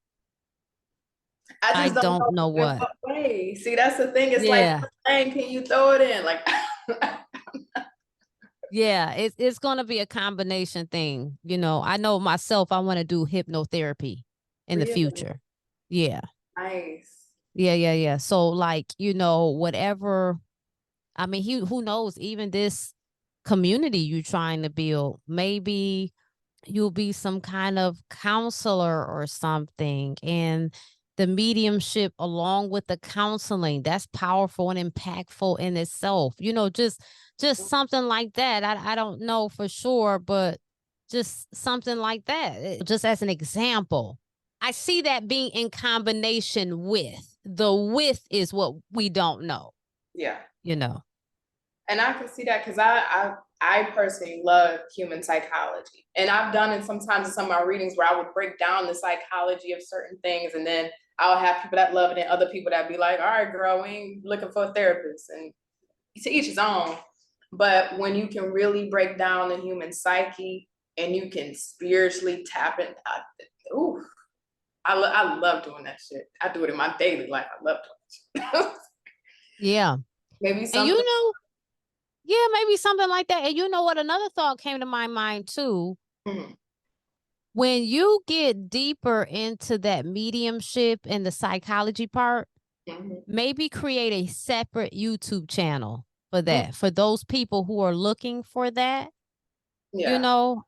I just don't know know in what. what way. See, that's the thing. It's Yeah. like, dang, can you throw it in? Like, Yeah, it's going to be a combination thing. You know, I know myself, I want to do hypnotherapy in the really future. Yeah. nice. Yeah. So like, you know, whatever, I mean, who knows, even this community you're trying to build, maybe you'll be some kind of counselor or something. And the mediumship along with the counseling, that's powerful and impactful in itself. You know, just something like that. I don't know for sure, but just something like that. Just as an example. I see that being in combination with. The with is what we don't know. Yeah. You know. And I can see that because I personally love human psychology. And I've done it sometimes in some of my readings where I would break down the psychology of certain things, and then I'll have people that love it and other people that be like, all right, girl, we ain't looking for a therapist. And to each his own. But when you can really break down the human psyche and you can spiritually tap it, ooh, I love doing that shit. I do it in my daily life. I love doing it. Yeah. Maybe something. And you know, yeah, maybe something like that. And you know what? Another thought came to my mind too. Mm-hmm. When you get deeper into that mediumship and the psychology part, Mm-hmm. maybe create a separate YouTube channel for that, Mm-hmm. for those people who are looking for that. Yeah. You know,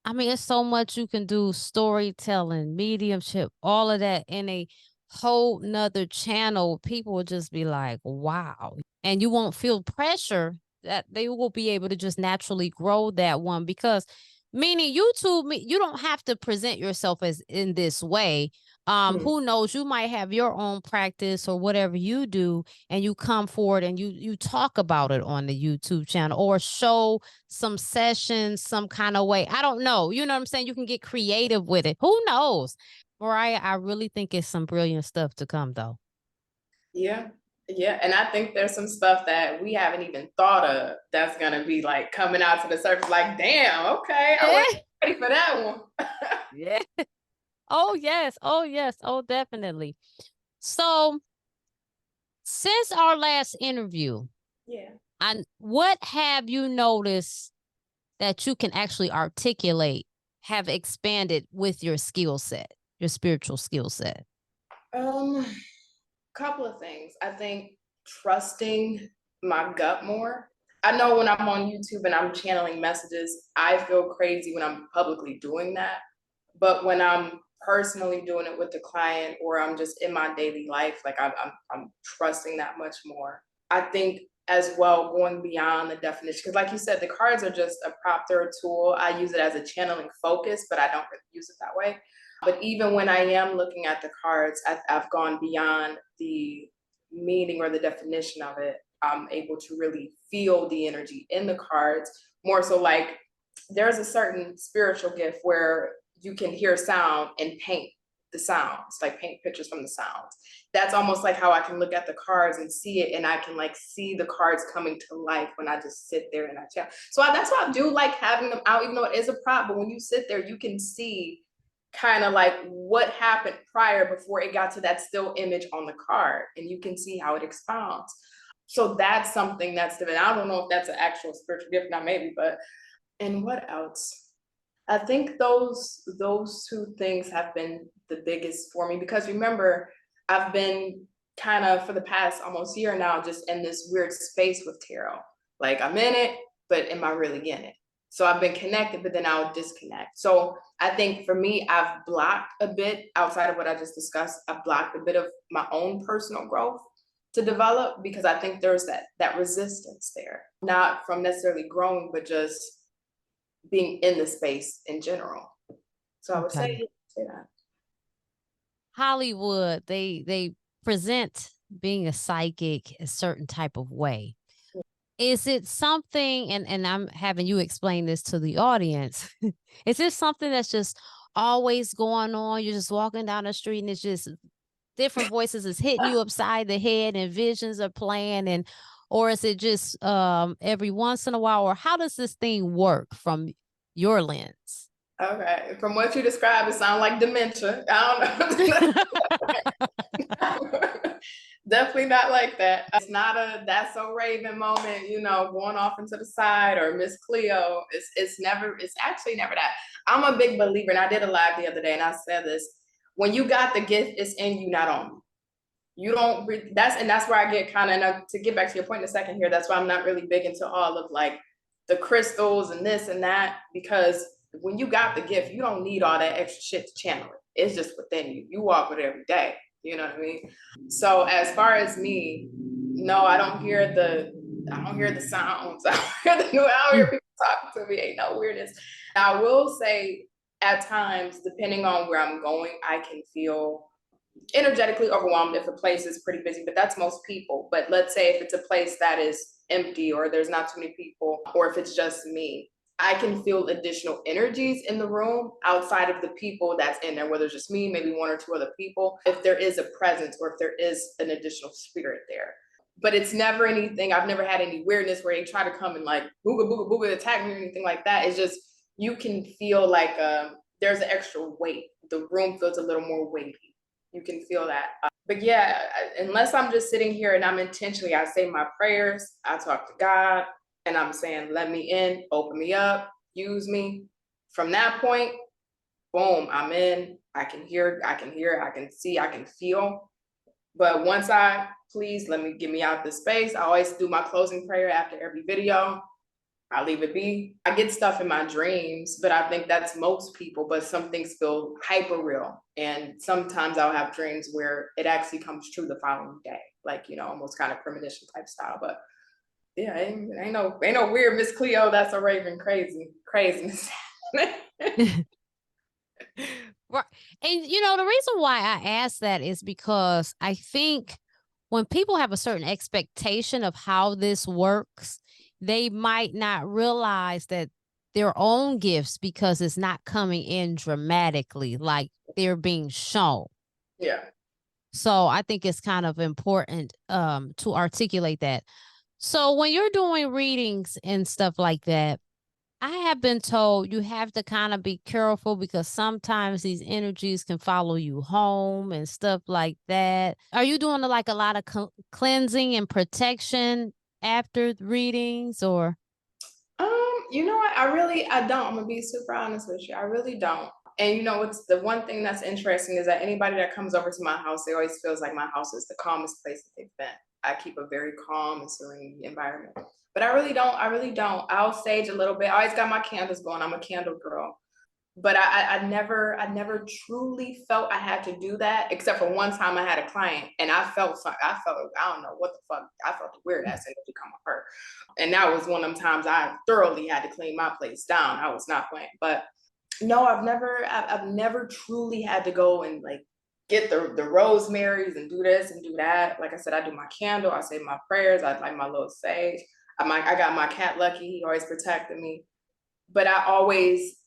I mean, it's so much you can do, storytelling, mediumship, all of that in a whole nother channel. People will just be like, wow. And you won't feel pressure, that they will be able to just naturally grow that one, because meaning YouTube, you don't have to present yourself as in this way. Mm-hmm. Who knows, you might have your own practice or whatever you do, and you come forward and you talk about it on the YouTube channel, or show some sessions some kind of way. I don't know. You know what I'm saying? You can get creative with it. Who knows? Mariah, I really think it's some brilliant stuff to come though. Yeah. Yeah. And I think there's some stuff that we haven't even thought of that's gonna be like coming out to the surface, like, damn, okay, I wasn't ready for that one. Yeah. Oh yes. Oh yes. Oh definitely. So since our last interview, Yeah. and what have you noticed that you can actually articulate have expanded with your skill set, your spiritual skill set? Couple of things. I think trusting my gut more. I know when I'm on YouTube and I'm channeling messages, I feel crazy when I'm publicly doing that. But when I'm personally doing it with the client, or I'm just in my daily life, like I'm trusting that much more. I think as well, going beyond the definition, because like you said, the cards are just a prop, they're a tool. I use it as a channeling focus, but I don't really use it that way. But even when I am looking at the cards, I've gone beyond the meaning or the definition of it. I'm able to really feel the energy in the cards, more so like there's a certain spiritual gift where you can hear sound and paint the sounds, like paint pictures from the sounds. That's almost like how I can look at the cards and see it, and I can like see the cards coming to life when I just sit there and I chat. So that's why I do like having them out, even though it is a prop. But when you sit there, you can see kind of like what happened prior before it got to that still image on the card, and you can see how it expounds. So that's something that's different. I don't know if that's an actual spiritual gift, not maybe, but and what else? I think those two things have been the biggest for me, because remember, I've been kind of for the past almost year now, just in this weird space with tarot. Like I'm in it, but am I really in it? So I've been connected, but then I'll disconnect. So I think for me, I've blocked a bit outside of what I just discussed. I've blocked a bit of my own personal growth to develop because I think there's that resistance there, not from necessarily growing, but just being in the space in general. So I would Okay. say that. Hollywood, they present being a psychic a certain type of way. Is it something, and I'm having you explain this to the audience, is this something that's just always going on? You're just walking down the street and it's just different voices is hitting you upside the head and visions are playing, and or is it just every once in a while, or how does this thing work from your lens? Okay, from what you described, it sounds like dementia. I don't know. Definitely not like that. It's not a "that's so Raven" moment, you know, going off into the side or Miss Cleo. It's actually never that. I'm a big believer, and I did a live the other day, and I said this: when you got the gift, it's in you, not on you. You don't. That's where I get kind of, to get back to your point in a second here. That's why I'm not really big into all of like the crystals and this and that, because when you got the gift, you don't need all that extra shit to channel it. It's just within you. You walk with it every day. You know what I mean? So as far as me, no, I don't hear the sounds. I don't hear people talking to me. Ain't no weirdness. I will say at times, depending on where I'm going, I can feel energetically overwhelmed if a place is pretty busy, but that's most people. But let's say if it's a place that is empty or there's not too many people, or if it's just me, I can feel additional energies in the room outside of the people that's in there, whether it's just me, maybe one or two other people, if there is a presence or if there is an additional spirit there. But it's never anything, I've never had any weirdness where they try to come and like booga, booga, booga, attack me or anything like that. It's just, you can feel like there's an extra weight. The room feels a little more weighty. You can feel that. But yeah, unless I'm just sitting here and I'm intentionally, I say my prayers, I talk to God, and I'm saying, let me in, open me up, use me. From that point, boom, I'm in. I can hear, I can see, I can feel. But once please let me get me out this space. I always do my closing prayer after every video. I leave it be. I get stuff in my dreams, but I think that's most people, but some things feel hyper real. And sometimes I'll have dreams where it actually comes true the following day, like, you know, almost kind of premonition type style. But yeah, ain't no weird Miss Cleo, that's a Raven craziness. Right. And you know, the reason why I ask that is because I think when people have a certain expectation of how this works, they might not realize that their own gifts, because it's not coming in dramatically like they're being shown. Yeah. So I think it's kind of important to articulate that. So when you're doing readings and stuff like that, I have been told you have to kind of be careful because sometimes these energies can follow you home and stuff like that. Are you doing like a lot of cleansing and protection after readings, or? You know what? I don't. I'm gonna be super honest with you. I really don't. And you know, it's the one thing that's interesting is that anybody that comes over to my house, they always feels like my house is the calmest place that they've been. I keep a very calm and serene environment. But I really don't. I really don't. I'll sage a little bit. I always got my candles going. I'm a candle girl. But I never truly felt I had to do that, except for one time I had a client and I felt, I don't know what the fuck, I felt the weird ass energy come on her. And that was one of them times I thoroughly had to clean my place down. I was not playing. But no, I've never truly had to go and like get the rosemaries and do this and do that. Like I said, I do my candle, I say my prayers, I like my little sage. I got my cat Lucky, he always protected me. But I always,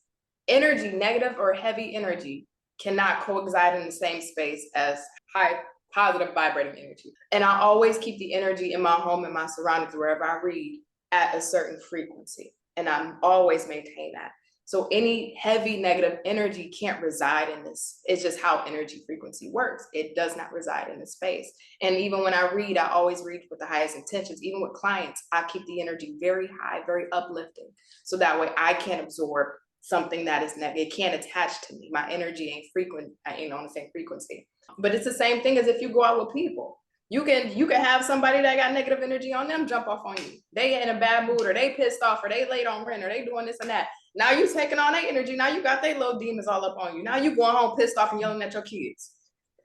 energy, negative or heavy energy, cannot coexist in the same space as high positive vibrating energy. And I always keep the energy in my home and my surroundings wherever I read at a certain frequency. And I'm always maintain that. So any heavy negative energy can't reside in this. It's just how energy frequency works. It does not reside in the space. And even when I read, I always read with the highest intentions. Even with clients, I keep the energy very high, very uplifting. So that way I can absorb something that is negative. It can't attach to me. My energy ain't on the same frequency. But it's the same thing as if you go out with people. You can have somebody that got negative energy on them jump off on you. They in a bad mood, or they pissed off, or they late on rent, or they doing this and that. Now you taking on their energy. Now you got their little demons all up on you. Now you going home pissed off and yelling at your kids.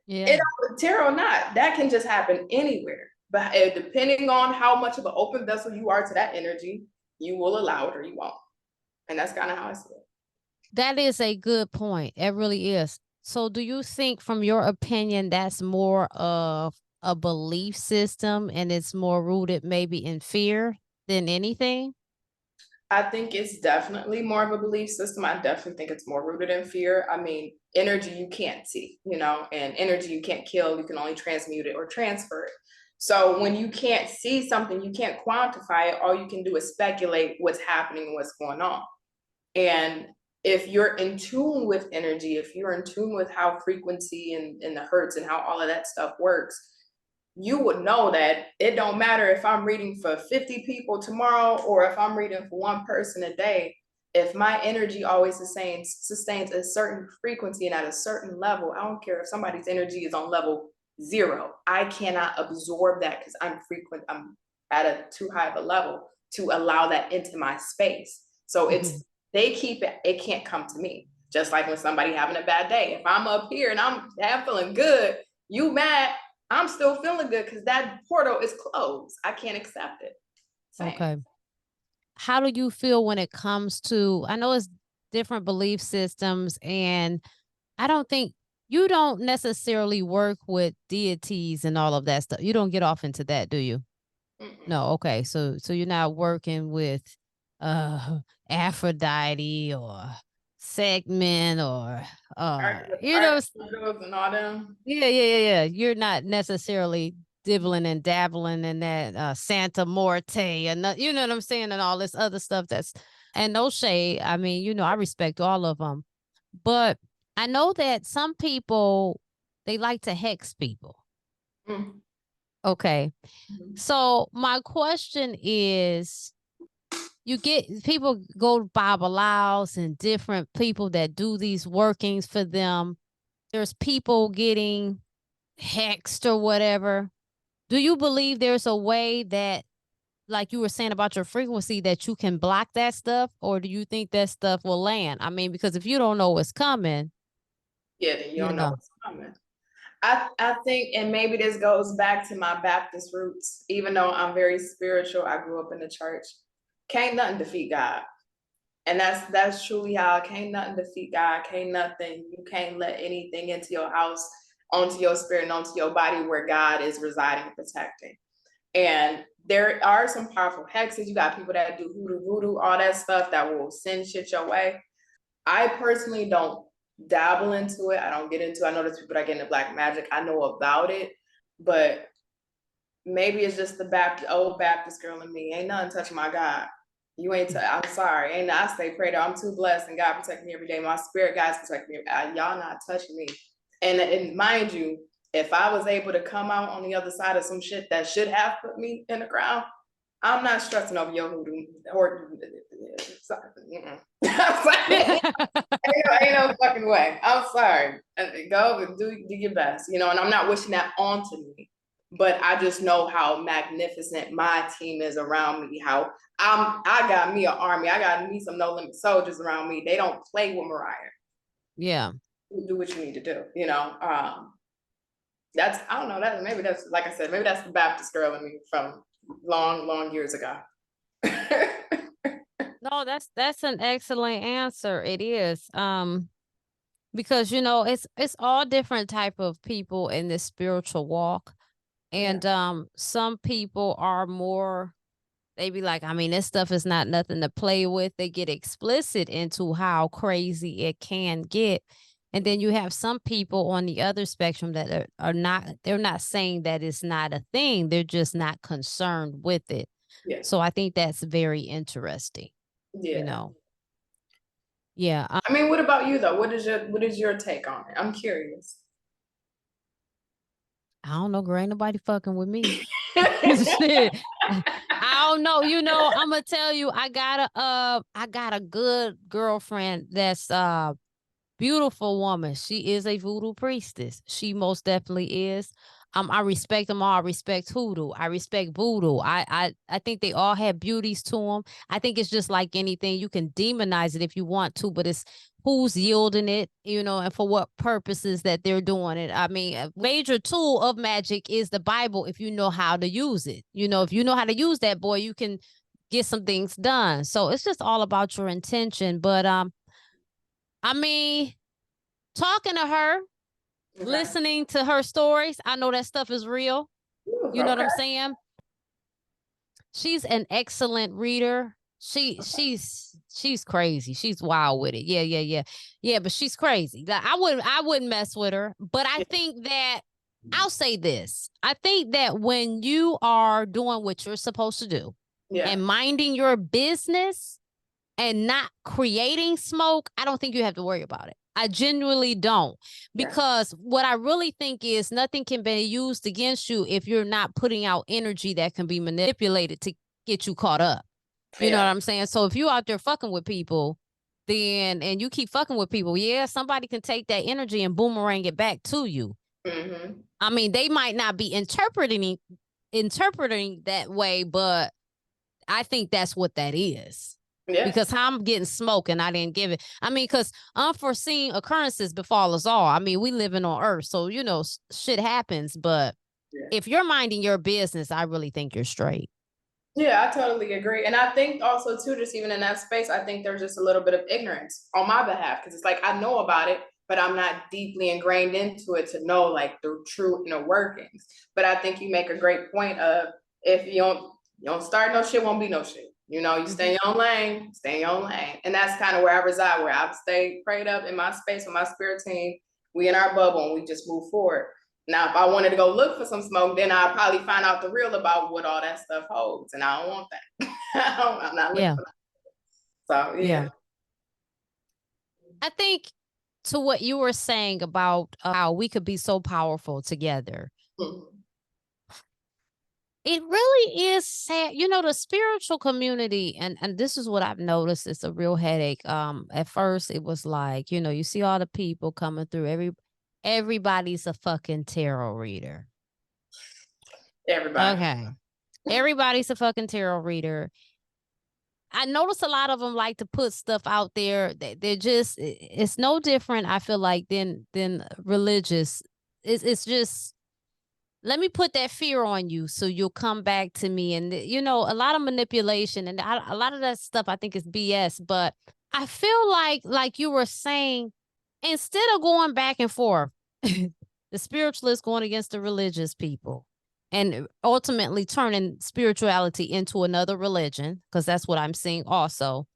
Yeah. Tarot or not, that can just happen anywhere. But depending on how much of an open vessel you are to that energy, you will allow it or you won't. And that's kind of how I see it. That is a good point. It really is. So do you think, from your opinion, that's more of a belief system and it's more rooted maybe in fear than anything? I think it's definitely more of a belief system. I definitely think it's more rooted in fear. I mean, energy you can't see, and energy you can't kill. You can only transmute it or transfer it. So when you can't see something, you can't quantify it. All you can do is speculate what's happening and what's going on. And if you're in tune with energy, if you're in tune with how frequency and the hertz and how all of that stuff works, you would know that it don't matter if I'm reading for 50 people tomorrow or if I'm reading for one person a day. If my energy always sustains a certain frequency and at a certain level, I don't care if somebody's energy is on level 0. I cannot absorb that because I'm at a too high of a level to allow that into my space. So they keep it, it can't come to me. Just like when somebody having a bad day. If I'm up here and I'm feeling good, you mad, I'm still feeling good because that portal is closed. I can't accept it. Same. Okay. How do you feel when it comes to, I know it's different belief systems, and I don't think you don't necessarily work with deities and all of that stuff. You don't get off into that, do you? No. Okay. So you're not working with Aphrodite or Segment or and all them. Yeah. You're not necessarily dibbling and dabbling in that Santa Morte and you know what I'm saying, and all this other stuff and no shade. I mean, I respect all of them, but I know that some people, they like to hex people. Okay. So my question is, you get people go to Babalaos and different people that do these workings for them. There's people getting hexed or whatever. Do you believe there's a way that, like you were saying about your frequency, that you can block that stuff? Or do you think that stuff will land? I mean, because if you don't know what's coming. Yeah, then you don't know what's coming. I think, and maybe this goes back to my Baptist roots, even though I'm very spiritual, I grew up in the church. Can't nothing defeat God. And that's truly how can't nothing defeat God. Can't nothing, you can't let anything into your house, onto your spirit, and onto your body where God is residing and protecting. And there are some powerful hexes. You got people that do hoodoo, voodoo, all that stuff that will send shit your way. I personally don't dabble into it. I don't get into it. I know there's people that get into black magic. I know about it, but maybe it's just the old Baptist girl in me. Ain't nothing touching my God. You ain't, I'm sorry. And I stay prayed. I'm too blessed and God protect me every day. My spirit guides protect me. Y'all not touching me. And mind you, if I was able to come out on the other side of some shit that should have put me in the ground, I'm not stressing over your hoodoo or ain't no fucking way. I'm sorry. Go and do your best, and I'm not wishing that onto me. But I just know how magnificent my team is around me. How I got me an army. I got me some no limit soldiers around me. They don't play with Mariah. Yeah. Do what you need to do. That's, I don't know, maybe that's, like I said, maybe that's the Baptist girl in me from long years ago. No, that's an excellent answer. It is. Because it's all different type of people in this spiritual walk. And some people are more, they be like, I mean, this stuff is not nothing to play with. They get explicit into how crazy it can get. And then you have some people on the other spectrum that they're not saying that it's not a thing. They're just not concerned with it. Yeah. So I think that's very interesting. Yeah. Yeah. I mean, what about you though? What is your take on it? I'm curious. I don't know, girl. Ain't nobody fucking with me. I don't know. I'm gonna tell you, I got a good girlfriend that's Beautiful woman. She is a voodoo priestess. She most definitely is. I respect them all. I respect hoodoo. I respect voodoo. I think they all have beauties to them. I think it's just like anything. You can demonize it if you want to, but it's who's yielding it, you know, and for what purposes that they're doing it. I mean, a major tool of magic is the Bible if you know how to use it. You know, if you know how to use that, boy, you can get some things done. So it's just all about your intention. But I mean, talking to her, Okay. listening to her stories, I know that stuff is real. Ooh, You know what okay. I'm saying? She's an excellent reader. She's crazy. She's wild with it. Yeah, but she's crazy. Like, I wouldn't mess with her. But I think that I'll say this. I think that when you are doing what you're supposed to do Yeah. and minding your business and not creating smoke, I don't think you have to worry about it. I genuinely don't. Because what I really think is nothing can be used against you if you're not putting out energy that can be manipulated to get you caught up. You know what I'm saying? So if you out there fucking with people, then and you keep fucking with people, yeah, somebody can take that energy and boomerang it back to you. Mm-hmm. I mean, they might not be interpreting that way, but I think that's what that is. Yeah. Because how I'm getting smoke and I didn't give it. I mean, because unforeseen occurrences befall us all. I mean, we living on Earth, so you know shit happens. But if you're minding your business, I really think you're straight. Yeah, I totally agree. And I think also too, just even in that space, I think there's just a little bit of ignorance on my behalf. Cause it's like I know about it, but I'm not deeply ingrained into it to know like the true, you know, workings. But I think you make a great point of if you don't start no shit, won't be no shit. You know, you stay in your own lane, stay in your own lane. And that's kind of where I reside, where I've stayed prayed up in my space with my spirit team. We in our bubble and we just move forward. Now, if I wanted to go look for some smoke, then I'll probably find out the real about what all that stuff holds. And I don't want that. I'm not looking for that. So, yeah. I think to what you were saying about how we could be so powerful together. Mm-hmm. It really is sad. You know, the spiritual community, and this is what I've noticed, it's a real headache. At first it was like, you know, you see all the people coming through, everybody's a fucking tarot reader. Everybody. Okay. Everybody's a fucking tarot reader. I notice a lot of them like to put stuff out there. They're just, it's no different, I feel like, than religious. It's just, let me put that fear on you so you'll come back to me. And, you know, a lot of manipulation and a lot of that stuff I think is BS. But I feel like you were saying, instead of going back and forth, the spiritualists going against the religious people and ultimately turning spirituality into another religion, because that's what I'm seeing also.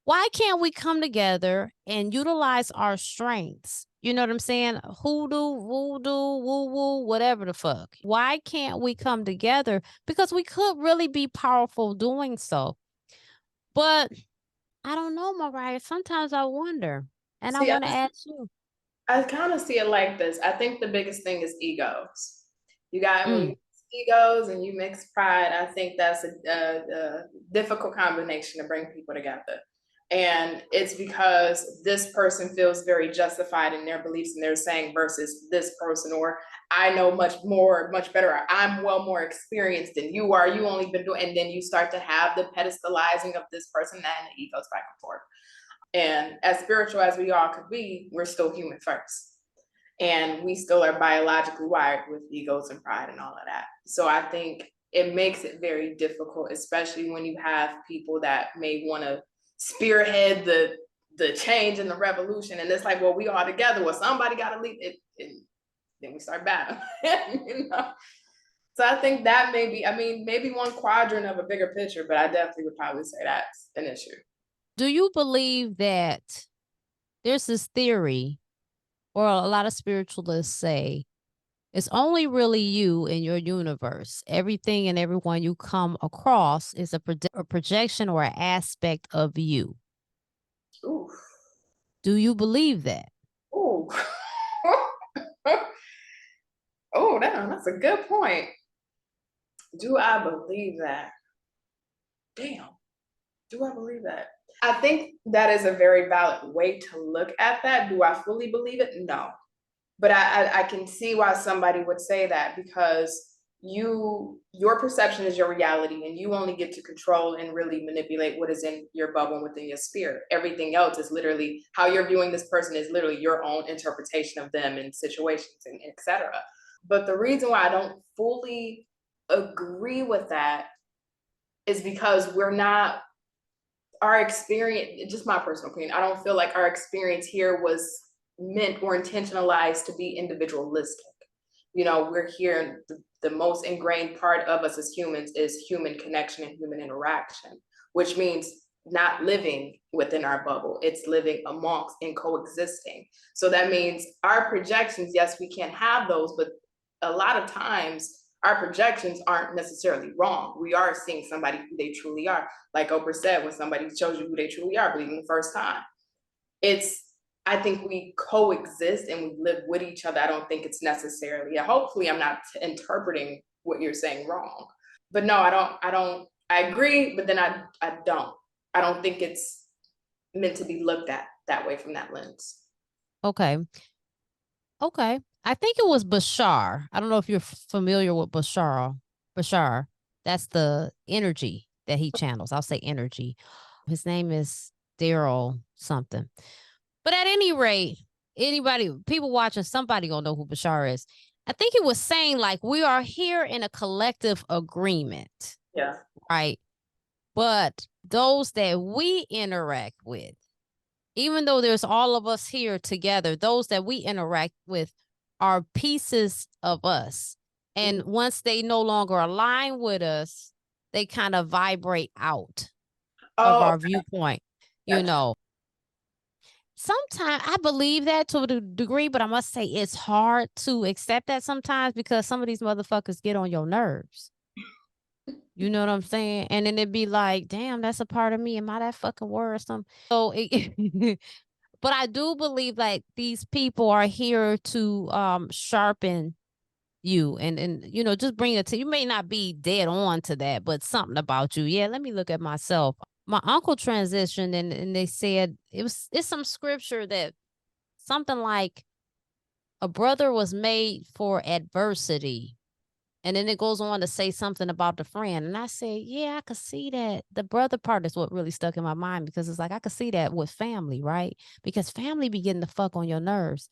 Why can't we come together and utilize our strengths? You know what I'm saying? Hoodoo, voodoo, woo-woo, whatever the fuck. Why can't we come together? Because we could really be powerful doing so. But I don't know, Mariah. Sometimes I wonder. And I want to ask you. I kind of see it like this. I think the biggest thing is egos. You got when you mix egos and you mix pride, I think that's a difficult combination to bring people together. And it's because this person feels very justified in their beliefs and they're saying versus this person, or I know much more, much better. Or I'm well more experienced than you are. You only been doing, and then you start to have the pedestalizing of this person and the egos back and forth. And as spiritual as we all could be, we're still human first. And we still are biologically wired with egos and pride and all of that. So I think it makes it very difficult, especially when you have people that may want to spearhead the change and the revolution. And it's like, well, we all together. Well, somebody got to lead it. And then we start battling. You know? So I think that maybe one quadrant of a bigger picture, but I definitely would probably say that's an issue. Do you believe that there's this theory, or a lot of spiritualists say, it's only really you in your universe. Everything and everyone you come across is a projection or an aspect of you. Ooh. Do you believe that? Ooh. Oh, damn, that's a good point. Do I believe that? Damn. Do I believe that? I think that is a very valid way to look at that. Do I fully believe it? No. But I can see why somebody would say that, because your perception is your reality, and you only get to control and really manipulate what is in your bubble and within your spirit. Everything else is literally how you're viewing this person, is literally your own interpretation of them and situations and etc. But the reason why I don't fully agree with that is because we're not, our experience, just my personal opinion, I don't feel like our experience here was meant or intentionalized to be individualistic. You know, we're here, the most ingrained part of us as humans is human connection and human interaction, which means not living within our bubble. It's living amongst and coexisting. So that means our projections, yes, we can have those, but a lot of times our projections aren't necessarily wrong. We are seeing somebody who they truly are. Like Oprah said, when somebody shows you who they truly are, believe them the first time. It's, I think we coexist and we live with each other. I don't think it's necessarily, hopefully I'm not interpreting what you're saying wrong. But no, I agree, but then I don't think it's meant to be looked at that way from that lens. Okay. Okay. I think it was Bashar. I don't know if you're familiar with Bashar. Bashar. That's the energy that he channels. I'll say energy. His name is Daryl something. But at any rate, anybody, people watching, somebody gonna know who Bashar is. I think he was saying, like, we are here in a collective agreement. Yeah. Right. But those that we interact with, even though there's all of us here together, those that we interact with are pieces of us. And once they no longer align with us, they kind of vibrate out of our viewpoint, you know. Sometimes I believe that to a degree, but I must say it's hard to accept that sometimes, because some of these motherfuckers get on your nerves. You know what I'm saying? And then it'd be like, damn, that's a part of me. Am I that fucking worrisome? So but I do believe like these people are here to sharpen you and you know, just bring it to, you may not be dead on to that, but something about you. Yeah, let me look at myself. My uncle transitioned and they said it's some scripture that something like a brother was made for adversity. And then it goes on to say something about the friend. And I said, yeah, I could see that. The brother part is what really stuck in my mind, because it's like I could see that with family, right? Because family be getting the fuck on your nerves.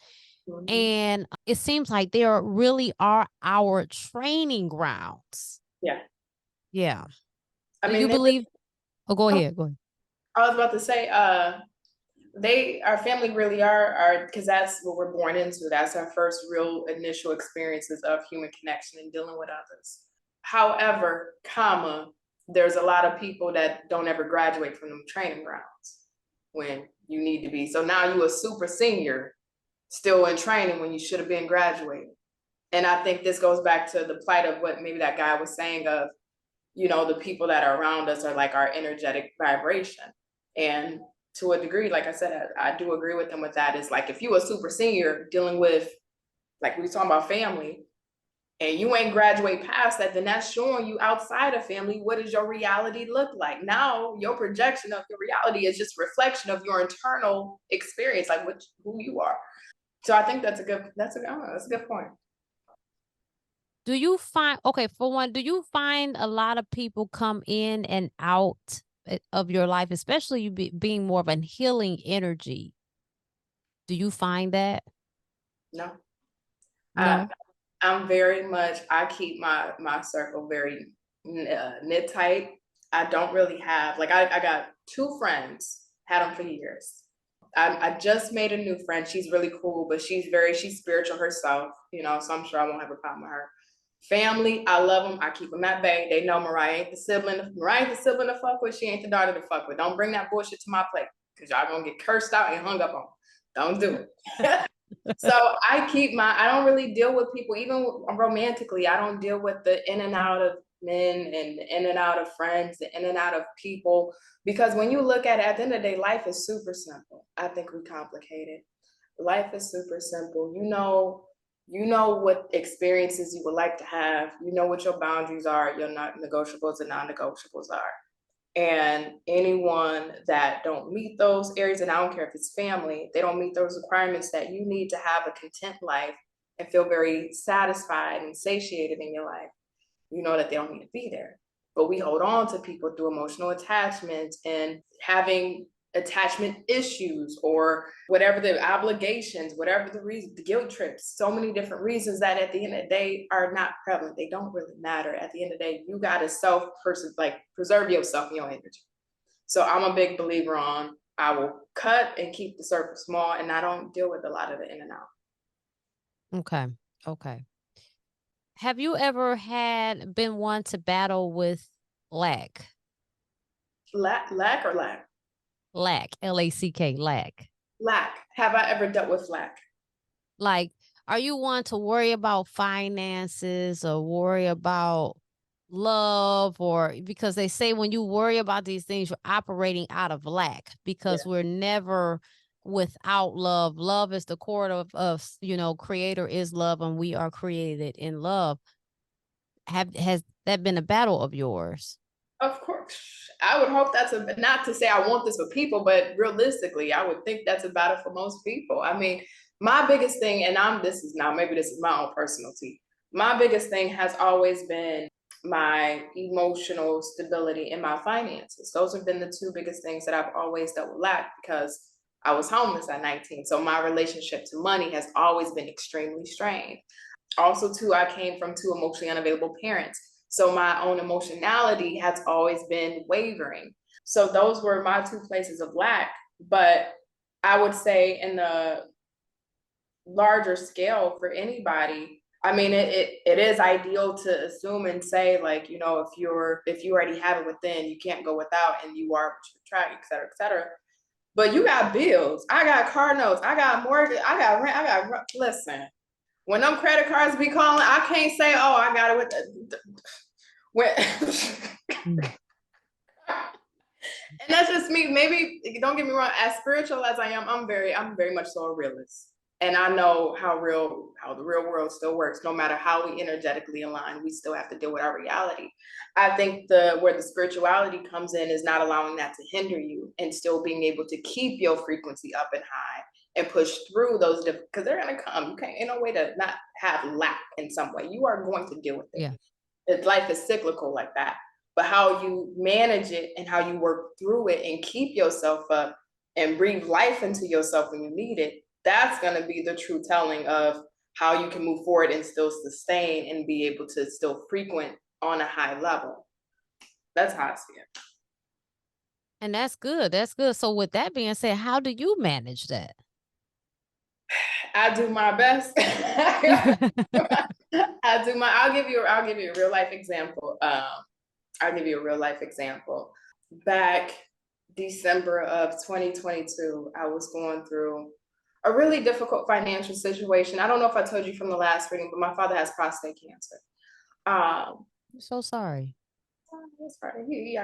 Mm-hmm. And it seems like there really are our training grounds. Yeah. Yeah. I Do mean, you believe? Oh, go ahead. Go ahead. I was about to say, our family really are, because that's what we're born into. That's our first real initial experiences of human connection and dealing with others. However, there's a lot of people that don't ever graduate from them training grounds when you need to be. So now you a super senior still in training when you should have been graduating. And I think this goes back to the plight of what maybe that guy was saying of, you know, the people that are around us are like our energetic vibration. And to a degree, like I said, I do agree with him with that. Is like, if you a super senior dealing with, like we were talking about family, and you ain't graduate past that, then that's showing you outside of family, what does your reality look like? Now your projection of your reality is just a reflection of your internal experience, like who you are. So I think that's a good point. Do you find, okay, for one, do you find a lot of people come in and out of your life, especially you being more of a healing energy? Do you find that? No. No. I'm very much, I keep my circle very knit tight. I don't really have, like, I got 2 friends, had them for years. I just made a new friend. She's really cool, but she's spiritual herself, you know, so I'm sure I won't have a problem with her. Family, I love them. I keep them at bay. They know Mariah ain't the sibling. Mariah ain't the sibling to fuck with. She ain't the daughter to fuck with. Don't bring that bullshit to my plate, because y'all gonna get cursed out and hung up on. Don't do it. So I don't really deal with people, even romantically. I don't deal with the in and out of men and in and out of friends, the in and out of people, because when you look at the end of the day, life is super simple. I think we complicate it. Life is super simple. You know what experiences you would like to have. You know what your boundaries are, your not negotiables and non-negotiables are. And anyone that don't meet those areas, and I don't care if it's family, they don't meet those requirements that you need to have a content life and feel very satisfied and satiated in your life, you know that they don't need to be there. But we hold on to people through emotional attachment and having attachment issues or whatever the obligations, whatever the reason, the guilt trips, so many different reasons that at the end of the day are not prevalent. They don't really matter. At the end of the day, you got to preserve yourself and your energy. So I'm a big believer on, I will cut and keep the circle small, and I don't deal with a lot of the in and out. Okay. Okay. Have you ever been one to battle with lack? Lack or lack? Lack, L-A-C-K, lack. Lack. Have I ever dealt with lack? Like, are you one to worry about finances or worry about love? Or because they say when you worry about these things, you're operating out of lack, because we're never without love. Love is the core of creator is love, and we are created in love. Has that been a battle of yours? Of course. I would hope not to say I want this for people, but realistically, I would think that's a battle for most people. I mean, my biggest thing, and this is my own personal tea. My biggest thing has always been my emotional stability and my finances. Those have been the two biggest things that I've always dealt with lack, because I was homeless at 19. So my relationship to money has always been extremely strained. Also, too, I came from two emotionally unavailable parents. So my own emotionality has always been wavering. So those were my two places of lack. But I would say in the larger scale for anybody, I mean, it is ideal to assume and say, like, you know, if you already have it within, you can't go without, and you are what you attract, et cetera, et cetera. But you got bills. I got car notes. I got mortgage. I got rent. Listen, when them credit cards be calling, I can't say, oh, I got it with and that's just me. Maybe, don't get me wrong, as spiritual as I am, I'm very much so a realist. And I know how the real world still works. No matter how we energetically align, we still have to deal with our reality. I think where the spirituality comes in is not allowing that to hinder you, and still being able to keep your frequency up and high and push through those different, because they're gonna come. You can't, ain't no way to not have lack in some way. You are going to deal with it. Yeah. Life is cyclical like that. But how you manage it and how you work through it and keep yourself up and breathe life into yourself when you need it, that's going to be the true telling of how you can move forward and still sustain and be able to still frequent on a high level. That's how I see it. And that's good. That's good. So with that being said, how do you manage that? I do my best. I'll give you a real life example. I'll give you a real life example. Back December of 2022, I was going through a really difficult financial situation. I don't know if I told you from the last reading, but my father has prostate cancer. I'm so sorry. He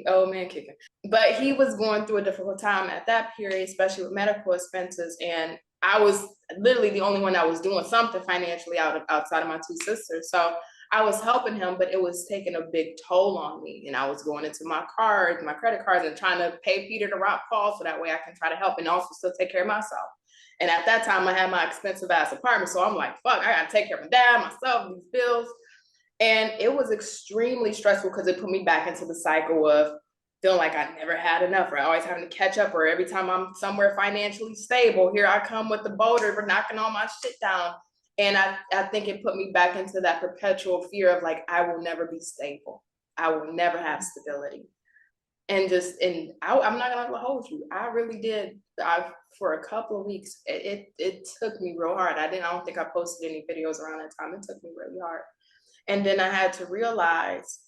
old man kicking. But he was going through a difficult time at that period, especially with medical expenses. And I was literally the only one that was doing something financially outside of my two sisters. So I was helping him, but it was taking a big toll on me. And I was going into my credit cards, and trying to pay Peter to rock Paul, so that way I can try to help and also still take care of myself. And at that time, I had my expensive ass apartment. So I'm like, fuck, I gotta take care of my dad, myself, these bills. And it was extremely stressful, because it put me back into the cycle of feeling like I never had enough, or always having to catch up, or every time I'm somewhere financially stable, here I come with the boulder for knocking all my shit down. And I think it put me back into that perpetual fear of, like, I will never be stable. I will never have stability. And I'm not gonna hold you. I really did. For a couple of weeks, it took me real hard. I don't think I posted any videos around that time. It took me really hard. And then I had to realize,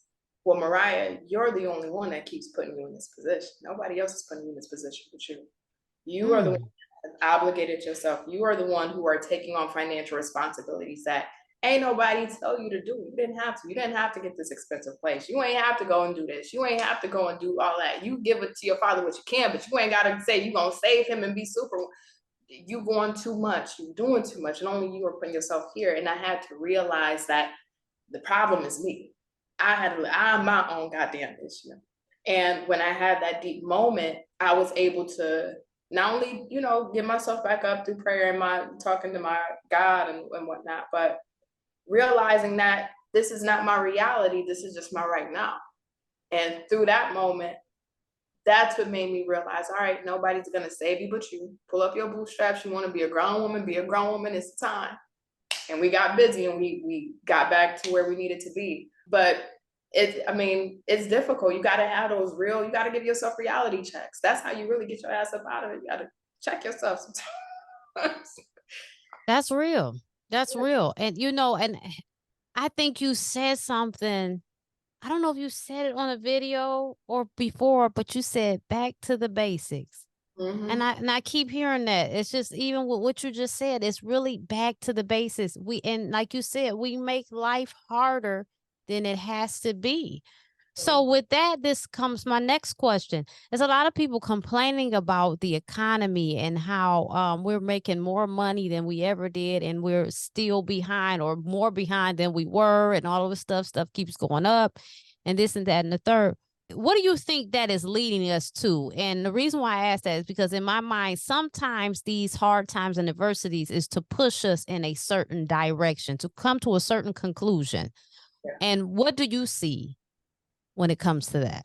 well, Mariah, you're the only one that keeps putting you in this position. Nobody else is putting you in this position but you. You are the one that has obligated yourself. You are the one who are taking on financial responsibilities that ain't nobody tell you to do. You didn't have to. You didn't have to get this expensive place. You ain't have to go and do this. You ain't have to go and do all that. You give it to your father what you can, but you ain't got to say you're going to save him and be super. You going too much. You doing too much. And only you are putting yourself here. And I had to realize that the problem is me. I'm my own goddamn issue. And when I had that deep moment, I was able to not only, you know, get myself back up through prayer and my talking to my God and whatnot, but realizing that this is not my reality, this is just my right now. And through that moment, that's what made me realize, all right, nobody's gonna save you but you. Pull up your bootstraps. You want to be a grown woman, be a grown woman. It's time. And we got busy and we got back to where we needed to be. But I mean, it's difficult. You got to have those real. You got to give yourself reality checks. That's how you really get your ass up out of it. You got to check yourself sometimes. That's real. That's real. And you know, and I think you said something. I don't know if you said it on a video or before, but you said back to the basics. Mm-hmm. And I keep hearing that. It's just even with what you just said, it's really back to the basics. And like you said, we make life harder than it has to be. So with that, this comes my next question. There's a lot of people complaining about the economy and how we're making more money than we ever did, and we're still behind or more behind than we were, and all of this stuff. Stuff keeps going up, and this and that and the third. What do you think that is leading us to? And the reason why I ask that is because in my mind, sometimes these hard times and adversities is to push us in a certain direction, to come to a certain conclusion. Yeah. And what do you see when it comes to that?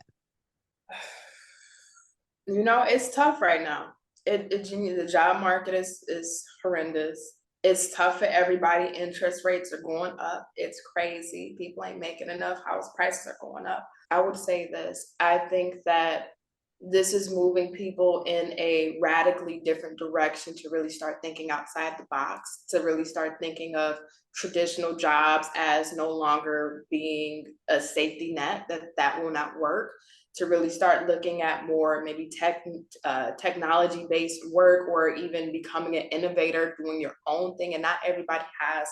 You know, it's tough right now. The job market is horrendous. It's tough for everybody. Interest rates are going up. It's crazy. People ain't making enough. House prices are going up. I would say this. I think that this is moving people in a radically different direction to really start thinking outside the box, to really start thinking of traditional jobs as no longer being a safety net, that will not work, to really start looking at more maybe technology based work, or even becoming an innovator, doing your own thing. And not everybody has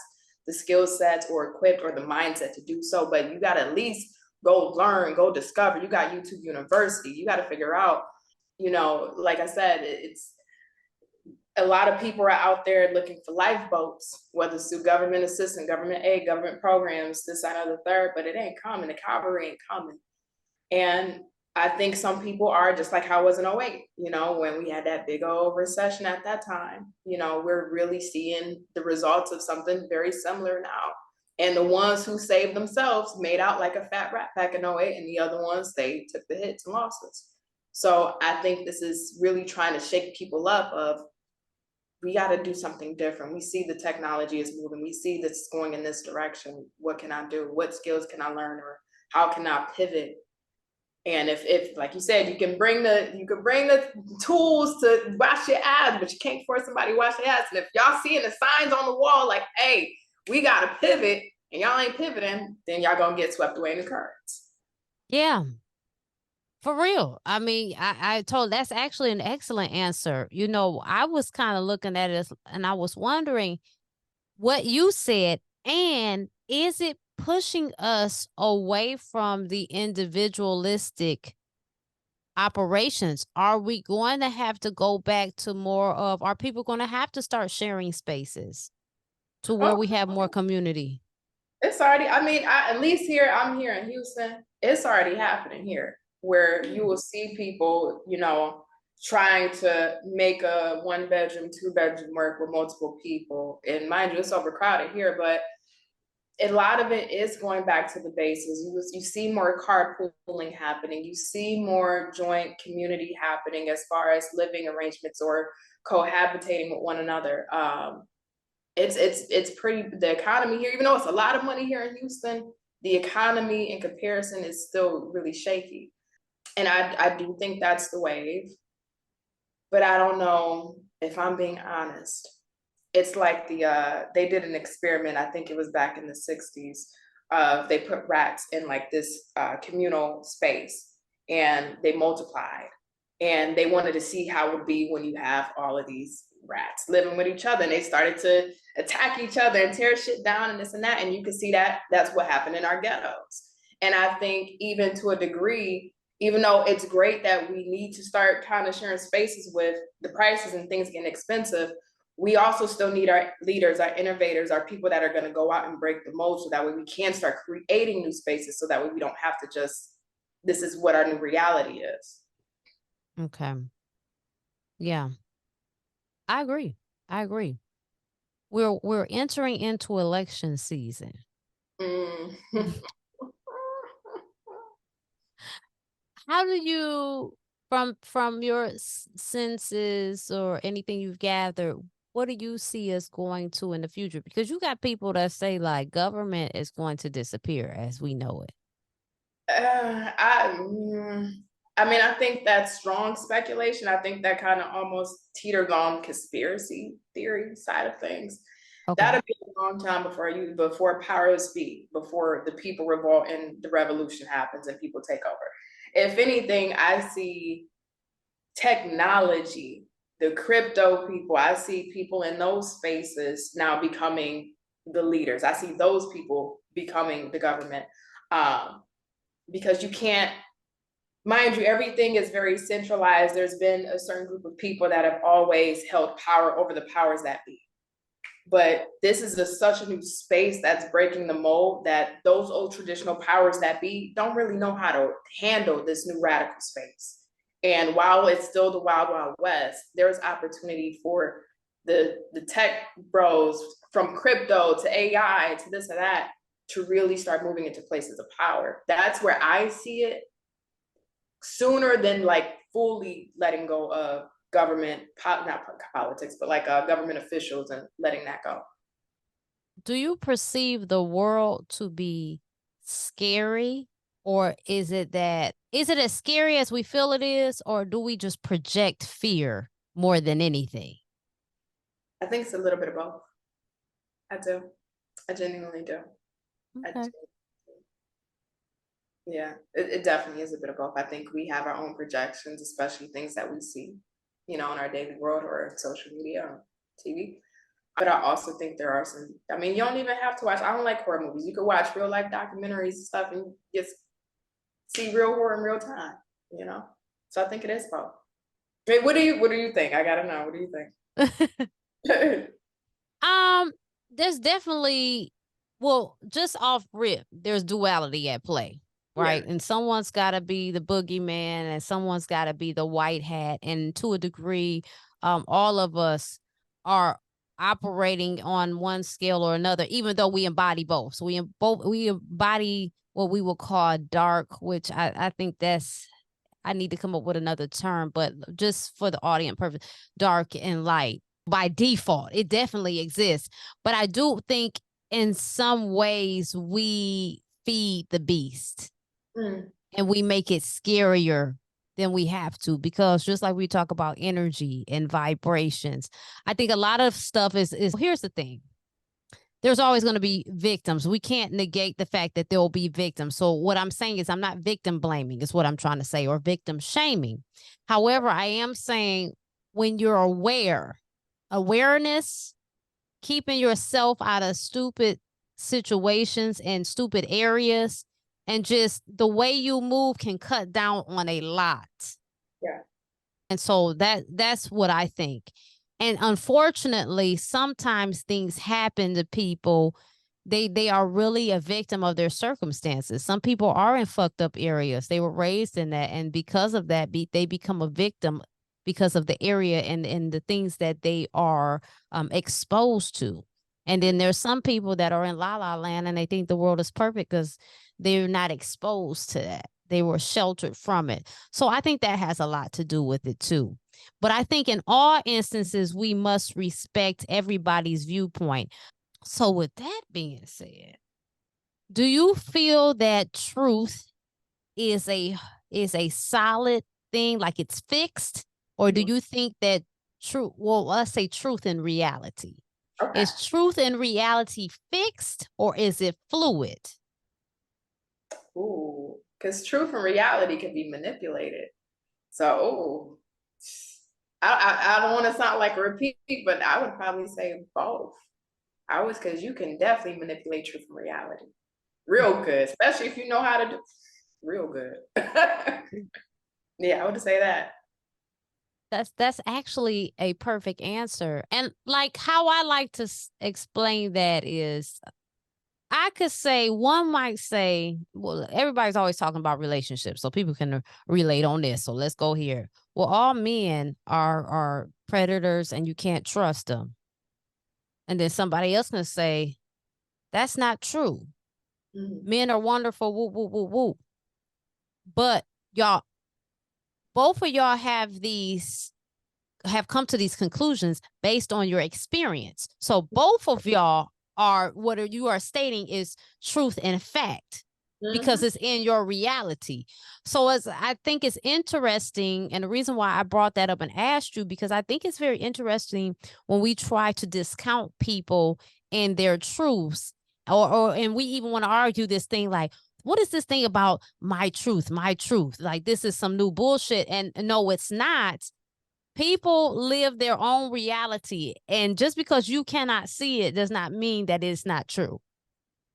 the skill sets or equipped or the mindset to do so, but you got to at least go learn, go discover. You got YouTube University. You got to figure out, you know, like I said, it's a lot of people are out there looking for lifeboats, whether it's through government assistance, government aid, government programs, this, that, and the third, but it ain't coming. The cavalry ain't coming. And I think some people are just like how it was in 08, you know, when we had that big old recession at that time. You know, we're really seeing the results of something very similar now. And the ones who saved themselves made out like a fat rat back in 08, and the other ones, they took the hits and losses. So I think this is really trying to shake people up of, we got to do something different. We see the technology is moving. We see this going in this direction. What can I do? What skills can I learn? Or how can I pivot? And if like you said, you can bring the tools to wash your ass, but you can't force somebody to wash their ass. And if y'all seeing the signs on the wall like, hey, we got to pivot, and y'all ain't pivoting, then y'all gonna get swept away in the currents. Yeah, for real. I mean, I told that's actually an excellent answer. You know, I was kind of looking at it and I was wondering what you said, and is it pushing us away from the individualistic operations? Are we going to have to go back to more of, are people going to have to start sharing spaces to where we have more community? It's already, I mean, at least here, I'm here in Houston, it's already happening here, where you will see people, you know, trying to make a 1-bedroom, 2-bedroom work with multiple people. And mind you, it's overcrowded here, but a lot of it is going back to the bases. You see more carpooling happening. You see more joint community happening as far as living arrangements or cohabitating with one another. It's pretty, the economy here, even though it's a lot of money here in Houston, the economy in comparison is still really shaky. And I do think that's the wave, but I don't know if I'm being honest. It's like they did an experiment, I think it was back in the 60s. They put rats in like this communal space, and they multiplied, and they wanted to see how it would be when you have all of these rats living with each other, and they started to attack each other and tear shit down and this and that. And you can see that that's what happened in our ghettos. And I think even to a degree, even though it's great that we need to start kind of sharing spaces with the prices and things getting expensive, we also still need our leaders, our innovators, our people that are going to go out and break the mold, so that way we can start creating new spaces, so that way we don't have to just this is what our new reality is. Okay. Yeah, I agree. I agree. We're entering into election season. Mm. How do you, from your senses or anything you've gathered, what do you see us going to in the future? Because you got people that say like government is going to disappear as we know it. I mean, I think that's strong speculation. I think that kind of almost teeters on conspiracy theory side of things. Okay. That'll be a long time before powers be, before the people revolt and the revolution happens and people take over. If anything, I see technology, the crypto people, I see people in those spaces now becoming the leaders. I see those people becoming the government. Because you can't, mind you, everything is very centralized. There's been a certain group of people that have always held power over the powers that be. But this is such a new space that's breaking the mold that those old traditional powers that be don't really know how to handle this new radical space. And while it's still the wild, wild west, there's opportunity for the tech bros, from crypto to AI to this and that, to really start moving into places of power. That's where I see it, sooner than like fully letting go of government, not politics, but like government officials and letting that go. Do you perceive the world to be scary, or is it as scary as we feel it is, or do we just project fear more than anything? I think it's a little bit of both. I do. I genuinely do. Okay. Yeah, it definitely is a bit of both. I think we have our own projections, especially things that we see, in our daily world or social media or TV. But I also think there are some, I mean, you don't even have to watch, I don't like horror movies. You could watch real life documentaries and stuff and just see real horror in real time. So I think it is both. Wait, what do you think? I gotta know. What do you think? There's definitely, well, just off rip, there's duality at play, right? Yeah. And someone's got to be the boogeyman and someone's got to be the white hat. And to a degree, all of us are operating on one scale or another, even though we embody both. So we embody what we will call dark, which I think I need to come up with another term, but just for the audience purpose, dark and light. By default, it definitely exists. But I do think in some ways we feed the beast and we make it scarier than we have to, because just like we talk about energy and vibrations, I think a lot of stuff is here's the thing. There's always going to be victims. We can't negate the fact that there will be victims. So what I'm saying is I'm not victim blaming is what I'm trying to say, or victim shaming. However, I am saying when you're awareness, keeping yourself out of stupid situations and stupid areas, and just the way you move can cut down on a lot. Yeah. And so that's what I think. And unfortunately, sometimes things happen to people. They are really a victim of their circumstances. Some people are in fucked up areas. They were raised in that, and because of that, they become a victim because of the area and the things that they are exposed to. And then there's some people that are in la la land and they think the world is perfect because they're not exposed to that. They were sheltered from it. So I think that has a lot to do with it too. But I think in all instances, we must respect everybody's viewpoint. So with that being said, do you feel that truth is a solid thing, like it's fixed? Or do you think that let's say truth and reality. Okay. Is truth and reality fixed or is it fluid? Ooh, because truth and reality can be manipulated. So, ooh, I don't want to sound like a repeat, but I would probably say both. Because you can definitely manipulate truth and reality real good, especially if you know how to do real good. Yeah, I would say that. That's actually a perfect answer. And like how I like to explain that is I could say, one might say, well, everybody's always talking about relationships, so people can relate on this. So let's go here. Well, all men are predators and you can't trust them. And then somebody else can say, that's not true. Men are wonderful, woo, woo, woo, woo. But y'all, both of y'all have come to these conclusions based on your experience. So both of y'all are, what you are stating is truth and fact, because it's in your reality. So I think it's interesting, and the reason why I brought that up and asked you, because I think it's very interesting when we try to discount people and their truths, and we even want to argue this thing like, what is this thing about my truth? Like, this is some new bullshit. And no, it's not. People live their own reality. And just because you cannot see it does not mean that it's not true.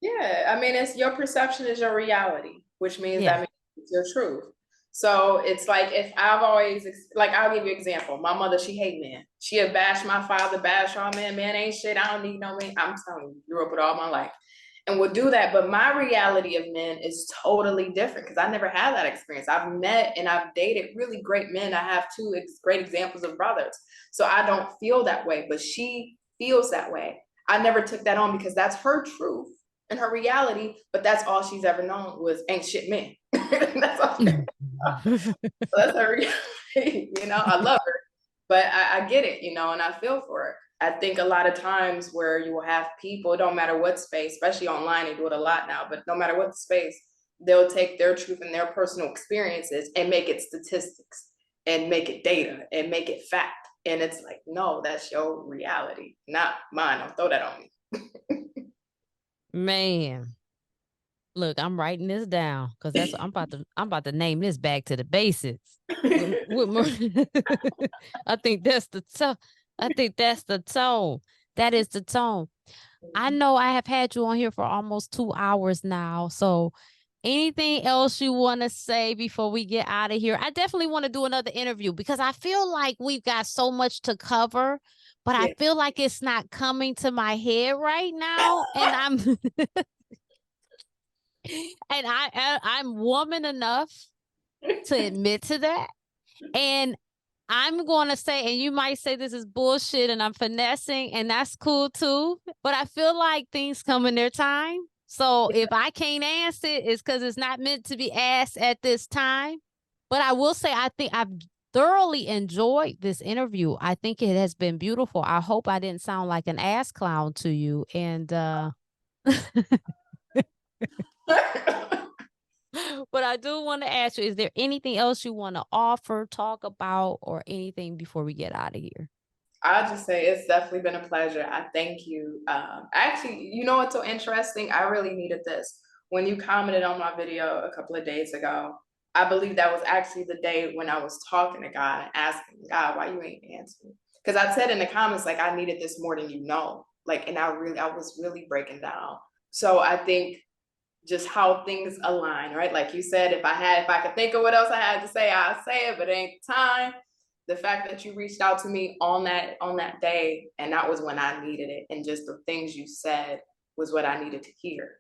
Yeah, I mean, it's your perception is your reality, which means Yeah. that means it's your truth. So it's like, if I've always, like, I'll give you an example. My mother, she hate men. She had bashed my father, bash all men. Man ain't shit. I don't need no man. I'm telling you, grew up with all my life and would do that. But my reality of men is totally different because I never had that experience. I've met and I've dated really great men. I have two great examples of brothers. So I don't feel that way, but she feels that way. I never took that on because that's her truth and her reality, but that's all she's ever known was ain't shit men. That's all. So that's her reality. You know, I love her, but I get it, you know, and I feel for her. I think a lot of times where you will have people, it don't matter what space, especially online, they do it a lot now, but no matter what the space, they'll take their truth and their personal experiences and make it statistics and make it data and make it fact. And it's like, no, that's your reality, not mine. Don't throw that on me. Man, look, I'm writing this down because that's I'm about to name this back to the basics. I think that's the tone. I think that's the tone. That is the tone. I know I have had you on here for almost 2 hours now. So anything else you want to say before we get out of here? I definitely want to do another interview because I feel like we've got so much to cover, but I feel like it's not coming to my head right now. And I'm woman enough to admit to that. And I'm going to say, and you might say this is bullshit and I'm finessing, and that's cool too. But I feel like things come in their time. So if I can't answer it, it's because it's not meant to be asked at this time. But I will say, I think I've thoroughly enjoyed this interview. I think it has been beautiful. I hope I didn't sound like an ass clown to you. And but I do want to ask you, is there anything else you want to offer, talk about, or anything before we get out of here? I'll just say it's definitely been a pleasure. I thank you. Actually, you know what's so interesting? I really needed this. When you commented on my video a couple of days ago, I believe that was actually the day when I was talking to God and asking God, why you ain't answering? Because I said in the comments, like, I needed this more than you know. Like, and I was really breaking down. So I think just how things align, right? Like you said, if I could think of what else I had to say, I'll say it, but it ain't time. The fact that you reached out to me on that day, and that was when I needed it, and just the things you said was what I needed to hear.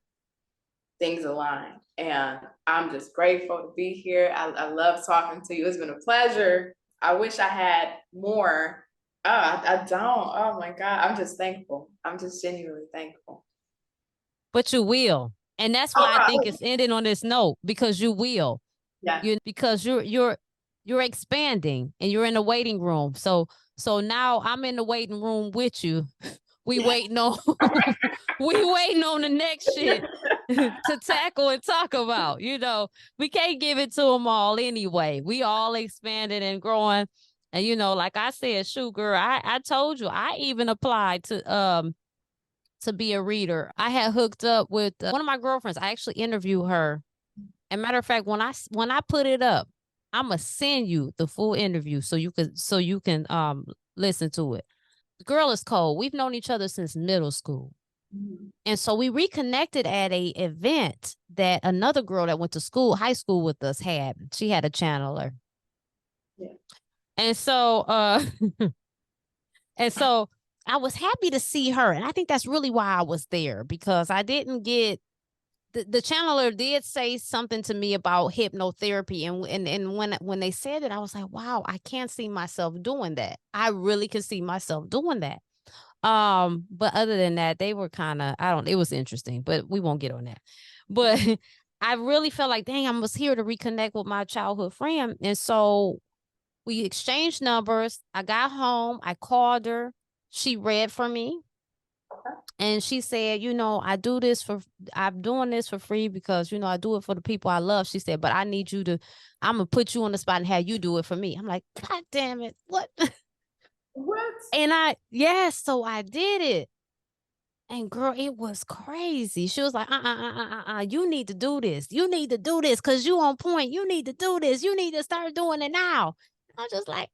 Things aligned, and I'm just grateful to be here. I love talking to you. It's been a pleasure. I wish I had more. I don't. Oh my God, I'm just thankful. I'm just genuinely thankful. But you will. And that's why I think it's ending on this note, because you will. Yeah. Because you're expanding and you're in the waiting room. So now I'm in the waiting room with you. We waiting on the next shit to tackle and talk about. You know, we can't give it to them all anyway. We all expanding and growing. And you know, like I said, shoot, girl, I told you, I even applied to be a reader. I had hooked up with one of my girlfriends. I actually interviewed her. And matter of fact, when I put it up, I'm gonna send you the full interview so you can listen to it. The girl is cold. We've known each other since middle school. And so we reconnected at a event that another girl that went to high school with us had. She had a channeler. Yeah. And so and so was happy to see her. And I think that's really why I was there, because I didn't get, the channeler did say something to me about hypnotherapy. And when they said it, I was like, wow, I can't see myself doing that. I really can see myself doing that. But other than that, they were kind of, it was interesting, but we won't get on that. But I really felt like, dang, I was here to reconnect with my childhood friend. And so we exchanged numbers. I got home. I called her. She read for me. And she said, I'm doing this for free because, I do it for the people I love. She said, but I'm going to put you on the spot and have you do it for me. I'm like, God damn it. What? What? And so I did it. And girl, it was crazy. She was like, you need to do this. You need to do this because you on point. You need to do this. You need to start doing it now. I'm just like,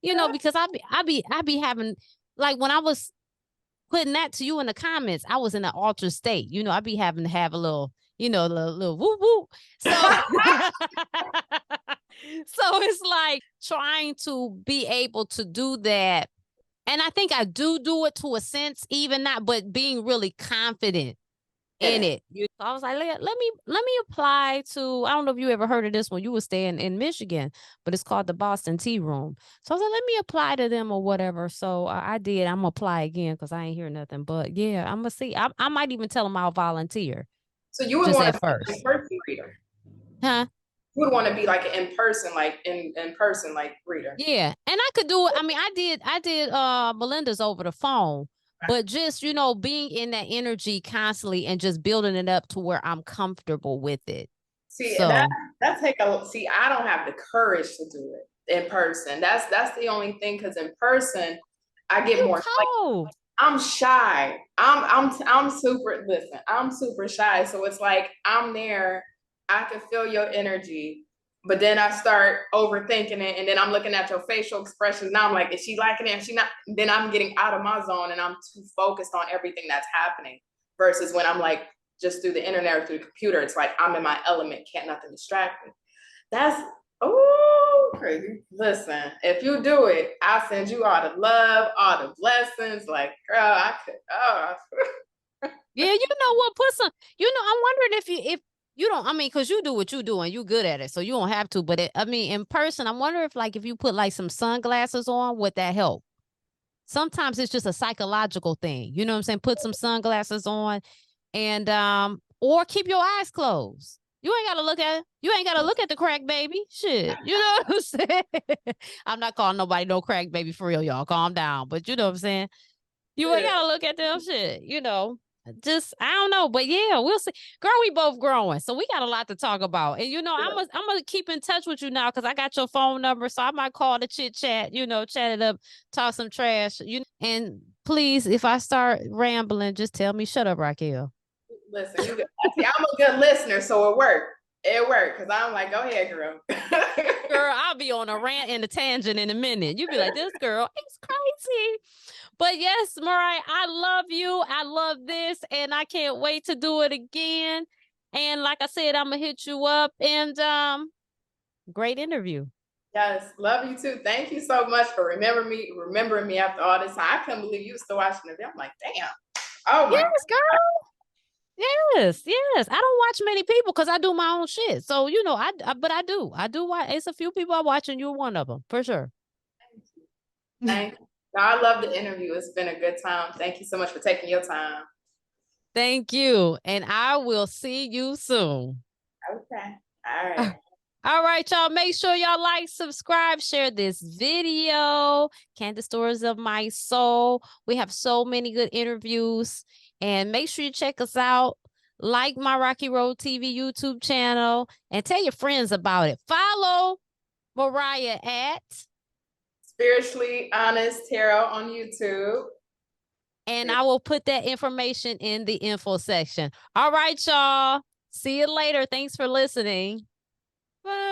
because I be having, like, when I was putting that to you in the comments, I was in an altered state. I be having to have a little, little woo woo. So, so it's like trying to be able to do that. And I think I do it to a sense, even not, but being really confident in it. So I was like, let me apply to, I don't know if you ever heard of this one. You were staying in Michigan, but it's called the Boston Tea Room. So I was like, let me apply to them or whatever. So I did. I'm gonna apply again because I ain't hear nothing. But yeah, I'm gonna see. I might even tell them I'll volunteer. So you would just want at to first, be a in-person reader? huh? You would want to be like an in-person, reader. Yeah, and I could do it. I mean, I did Melinda's over the phone, but just, being in that energy constantly and just building it up to where I'm comfortable with it. See, so I don't have the courage to do it in person. That's the only thing, because in person I get more cold. Like, I'm shy. I'm super shy. So it's like I'm there, I can feel your energy, but then I start overthinking it, and then I'm looking at your facial expressions. Now I'm like, is she liking it? Is she not? Then I'm getting out of my zone and I'm too focused on everything that's happening. Versus when I'm like just through the internet or through the computer, it's like I'm in my element, can't nothing distract me. That's crazy. Listen, if you do it, I'll send you all the love, all the blessings. Like, girl, I could. Yeah, you know what? Put some. I'm wondering if you don't. I mean, because you do what you do and you good at it, so you don't have to. But in person, I wonder if you put like some sunglasses on, would that help? Sometimes it's just a psychological thing. You know what I'm saying? Put some sunglasses on, and or keep your eyes closed. You ain't gotta look at it. You ain't gotta look at the crack baby. Shit. You know what I'm saying? I'm not calling nobody no crack baby for real, y'all. Calm down. But you know what I'm saying? You ain't gotta look at them shit, Just I don't know, but yeah, we'll see. Girl, we both growing, so we got a lot to talk about. And I'm gonna keep in touch with you now because I got your phone number, so I might call to chit chat, chat it up, talk some trash. And please, if I start rambling, just tell me shut up, Raquel. Listen, I'm a good listener, so it worked. It worked because I'm like, go ahead, girl. Girl, I'll be on a rant and a tangent in a minute. You be like, this girl is crazy. But yes, Mariah, I love you. I love this, and I can't wait to do it again. And like I said, I'm gonna hit you up. And great interview. Yes, love you too. Thank you so much for remembering me after all this time. I couldn't believe you still watching the video. I'm like, damn. Oh my yes, girl. Yes. I don't watch many people because I do my own shit. So but I do watch. It's a few people I watch, and you're one of them for sure. Thank you. I love the interview. It's been a good time. Thank you so much for taking your time. Thank you, and I will see you soon. Okay. All right. All right, y'all. Make sure y'all like, subscribe, share this video. Candid Stories of My Soul. We have so many good interviews. And make sure you check us out. Like my Racqi Road TV YouTube channel. And tell your friends about it. Follow Mariah at Spiritually Honest Tarot on YouTube. And I will put that information in the info section. All right, y'all. See you later. Thanks for listening. Bye.